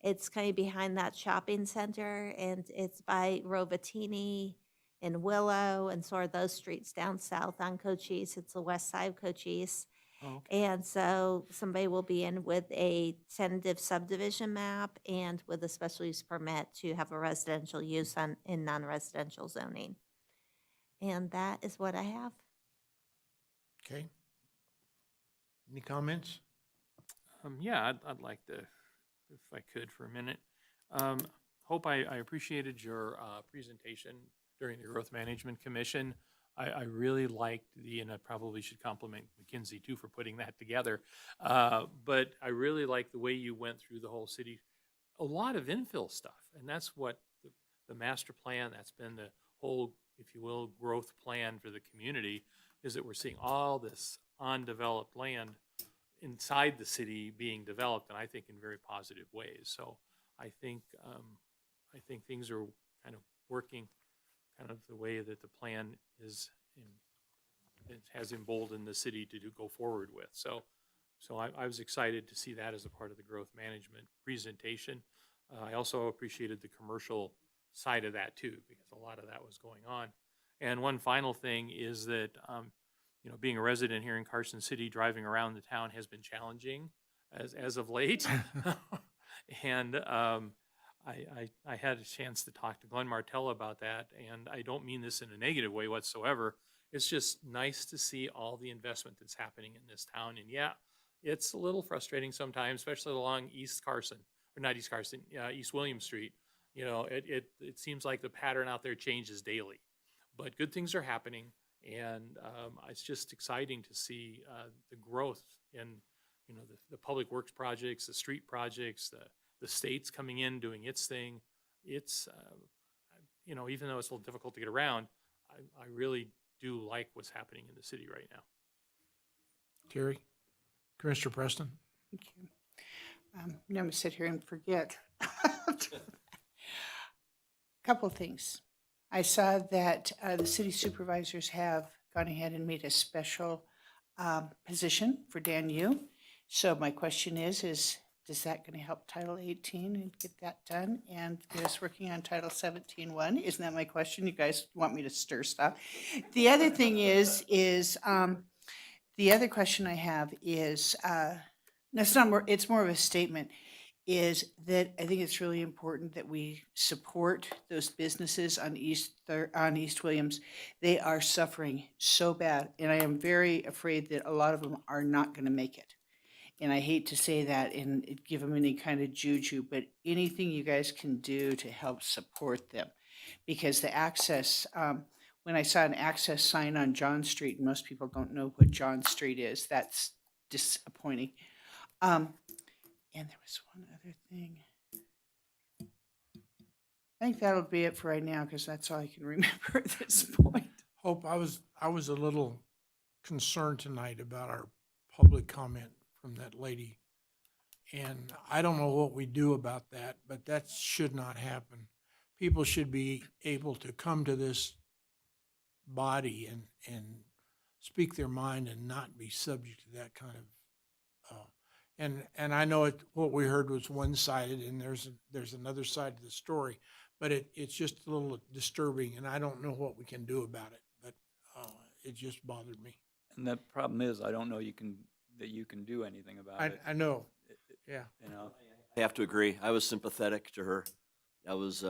It's kind of behind that shopping center, and it's by Rovatini and Willow and sort of those streets down south on Cochise. It's the west side of Cochise. Oh, okay. And so somebody will be in with a tentative subdivision map and with a special use permit to have a residential use in non-residential zoning. And that is what I have. Okay. Any comments? Yeah, I'd like to, if I could for a minute. Hope I appreciated your presentation during the Growth Management Commission. I really liked and I probably should compliment McKinsey too for putting that together. But I really liked the way you went through the whole city. A lot of infill stuff, and that's what the master plan, that's been the whole if you will, growth plan for the community, is that we're seeing all this undeveloped land inside the city being developed, and I think in very positive ways. So I think things are kind of working kind of the way that the plan is it has emboldened the city to go forward with. So I was excited to see that as a part of the growth management presentation. I also appreciated the commercial side of that too, because a lot of that was going on. And one final thing is that, being a resident here in Carson City, driving around the town has been challenging as of late. And I had a chance to talk to Glenn Martell about that, and I don't mean this in a negative way whatsoever. It's just nice to see all the investment that's happening in this town. And yeah, it's a little frustrating sometimes, especially along East Carson, or not East Carson, East William Street. It seems like the pattern out there changes daily, but good things are happening. And it's just exciting to see the growth in, the public works projects, the street projects, the state's coming in, doing its thing. It's, even though it's a little difficult to get around, I really do like what's happening in the city right now. Terry? Commissioner Preston? Thank you. I'm going to sit here and forget. Couple things. I saw that the city supervisors have gone ahead and made a special position for Dan Yu. So my question is that going to help Title 18 and get that done and get us working on Title 17-1? Isn't that my question? You guys want me to stir stuff? The other thing is the other question I have is, it's more of a statement, is that I think it's really important that we support those businesses on East Williams. They are suffering so bad, and I am very afraid that a lot of them are not going to make it. And I hate to say that and give them any kind of juju, but anything you guys can do to help support them. Because the access, when I saw an access sign on John Street, and most people don't know what John Street is, that's disappointing. And there was one other thing. I think that'll be it for right now, because that's all I can remember at this point. Hope, I was a little concerned tonight about our public comment from that lady. And I don't know what we do about that, but that should not happen. People should be able to come to this body and speak their mind and not be subject to that kind of, and I know what we heard was one-sided, and there's another side to the story, but it's just a little disturbing, and I don't know what we can do about it, but it just bothered me. And the problem is, I don't know that you can do anything about it. I know, yeah. I have to agree. I was sympathetic to her. That was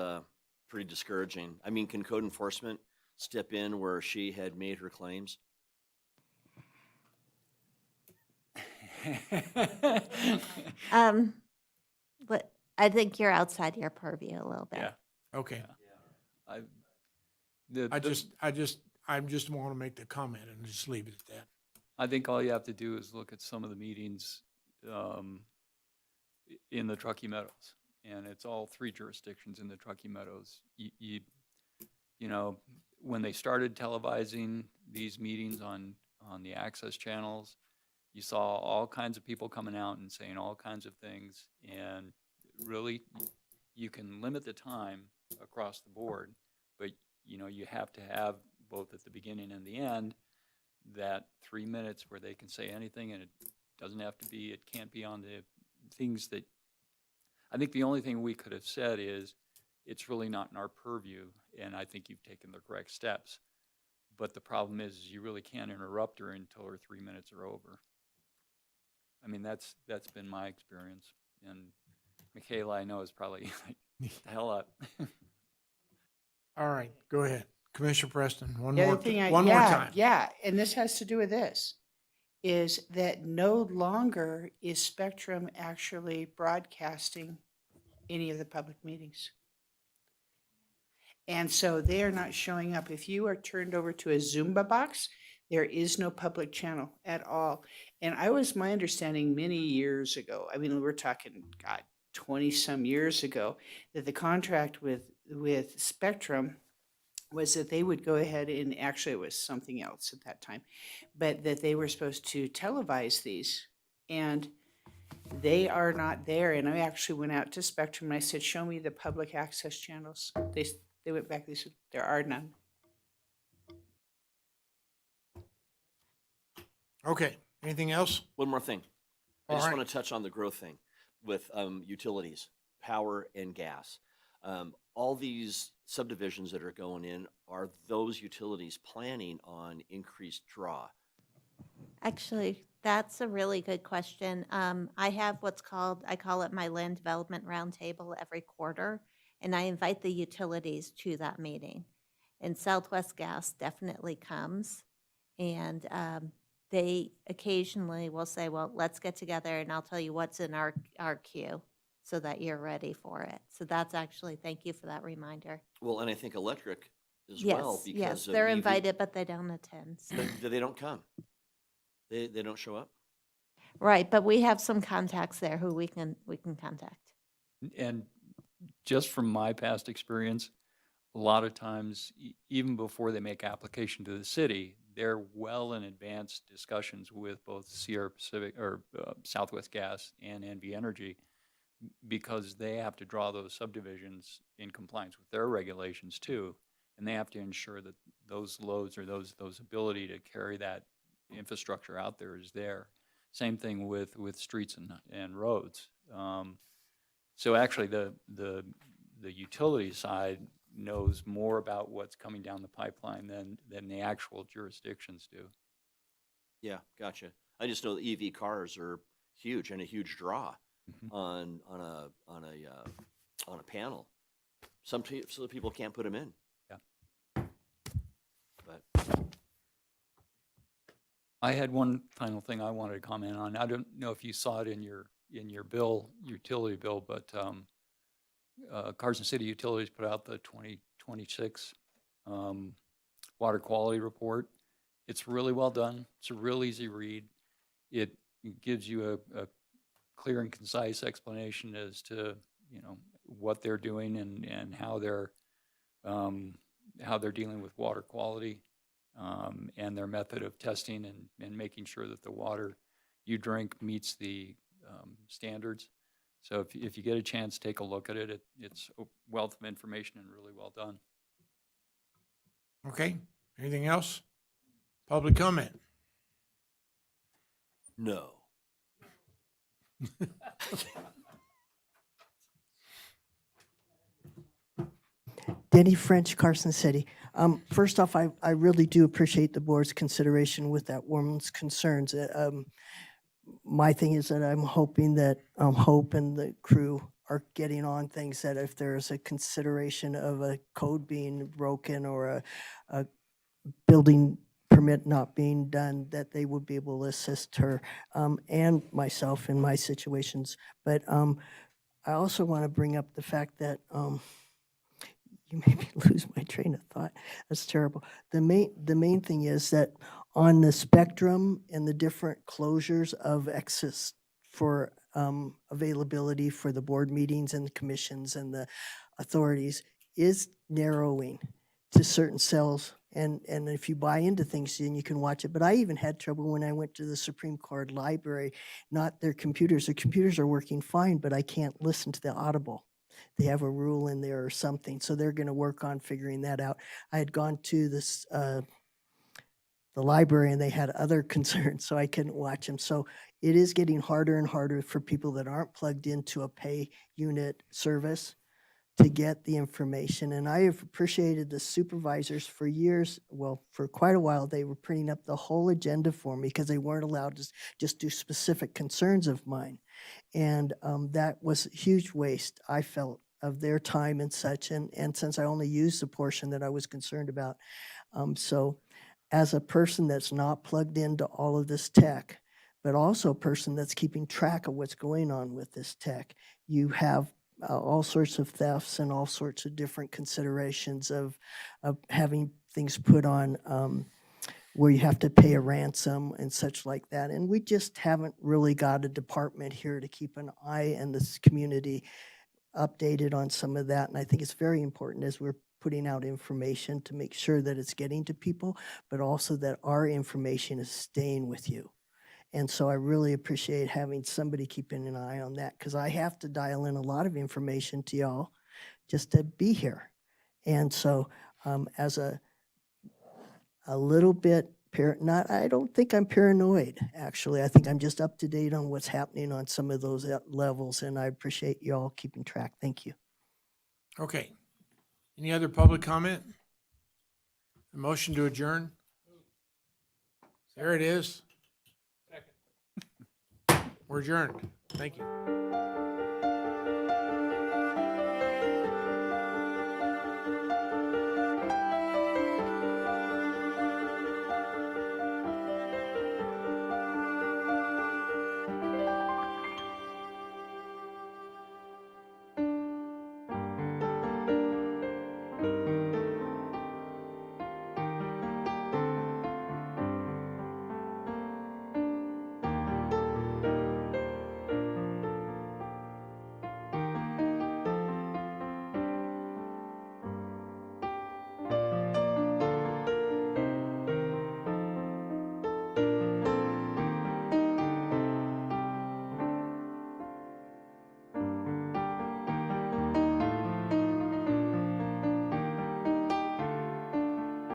pretty discouraging. I mean, can code enforcement step in where she had made her claims? But I think you're outside your purview a little bit. Yeah. Okay. Yeah. I just want to make the comment and just leave it at that. I think all you have to do is look at some of the meetings in the Truckee Meadows, and it's all three jurisdictions in the Truckee Meadows. You know, when they started televising these meetings on the access channels, you saw all kinds of people coming out and saying all kinds of things, and really, you can limit the time across the board, but you have to have both at the beginning and the end that 3 minutes where they can say anything, and it can't be on the things that, I think the only thing we could have said is, it's really not in our purview, and I think you've taken the correct steps. But the problem is you really can't interrupt her until her 3 minutes are over. I mean, that's been my experience. And Michaela, I know, is probably like, the hell up. All right, go ahead. Commissioner Preston, one The more other thing more time. Yeah, and this has to do with this, is that no longer is Spectrum actually broadcasting any of the public meetings. And so they are not showing up. If you are turned over to a Zumba box, there is no public channel at all. And my understanding many years ago, I mean, we're talking, 20 some years ago, that the contract with Spectrum was that they would go ahead and, actually it was something else at that time, but that they were supposed to televise these. And they are not there. And I actually went out to Spectrum and I said, show me the public access channels. They went back, they said, there are none. Okay, anything else? One more thing. I All just right. want to touch on the growth thing with utilities, power and gas. All these subdivisions that are going in, are those utilities planning on increased draw? Actually, that's a really good question. I have what's called, I call it my land development roundtable every quarter, and I invite the utilities to that meeting. And Southwest Gas definitely comes, and they occasionally will say, well, let's get together and I'll tell you what's in our queue so that you're ready for it. So that's actually, thank you for that reminder. Well, and I think electric as well, Yes, because yes, of they're EV. invited, but they don't attend. so. They don't come. They don't show up. Right, but we have some contacts there who we can contact. And just from my past experience, a lot of times, even before they make application to the city, they're well in advance discussions with both Sierra Pacific or Southwest Gas and NV Energy, because they have to draw those subdivisions in compliance with their regulations too. And they have to ensure that those loads or those ability to carry that infrastructure out there is there. Same thing with streets and roads. So actually the utility side knows more about what's coming down the pipeline than the actual jurisdictions do. Yeah, gotcha. I just know the EV cars are huge and a huge draw on a panel. Some people can't put them in. Yeah. But I had one final thing I wanted to comment on. I don't know if you saw it in your bill, utility bill, but Carson City Utilities put out the 2026 water quality report. It's really well done. It's a real easy read. It gives you a clear and concise explanation as to what they're doing and how they're dealing with water quality. And their method of testing and making sure that the water you drink meets the standards. So if you get a chance, take a look at it. It's a wealth of information and really well done. Okay, anything else? Public comment? no. Denny French, Carson City. First off, I really do appreciate the board's consideration with that woman's concerns. My thing is that I'm hoping that Hope and the crew are getting on things, that if there's a consideration of a code being broken or a building permit not being done, that they would be able to assist her and myself in my situations. But I also want to bring up the fact that you made me lose my train of thought. That's terrible. The main thing is that on the spectrum and the different closures of access for availability for the board meetings and the commissions and the authorities is narrowing to certain cells. And if you buy into things, then you can watch it. But I even had trouble when I went to the Supreme Court library, not their computers. Their computers are working fine, but I can't listen to the Audible. They have a rule in there or something, so they're going to work on figuring that out. I had gone to this the library and they had other concerns, so I couldn't watch them. So it is getting harder and harder for people that aren't plugged into a pay unit service to get the information. And I have appreciated the supervisors for years, well, for quite a while. They were printing up the whole agenda for me because they weren't allowed to just do specific concerns of mine. And that was a huge waste, I felt, of their time and such. And since I only used the portion that I was concerned about. So as a person that's not plugged into all of this tech, but also a person that's keeping track of what's going on with this tech, you have all sorts of thefts and all sorts of different considerations of having things put on where you have to pay a ransom and such like that. And we just haven't really got a department here to keep an eye in this community updated on some of that. And I think it's very important as we're putting out information to make sure that it's getting to people, but also that our information is staying with you. And so I really appreciate having somebody keeping an eye on that, because I have to dial in a lot of information to y'all just to be here. And so as a little bit, I don't think I'm paranoid, actually. I think I'm just up to date on what's happening on some of those levels, and I appreciate y'all keeping track. Thank you. Okay. Any other public comment? A motion to adjourn? There it is. We're adjourned. Thank you.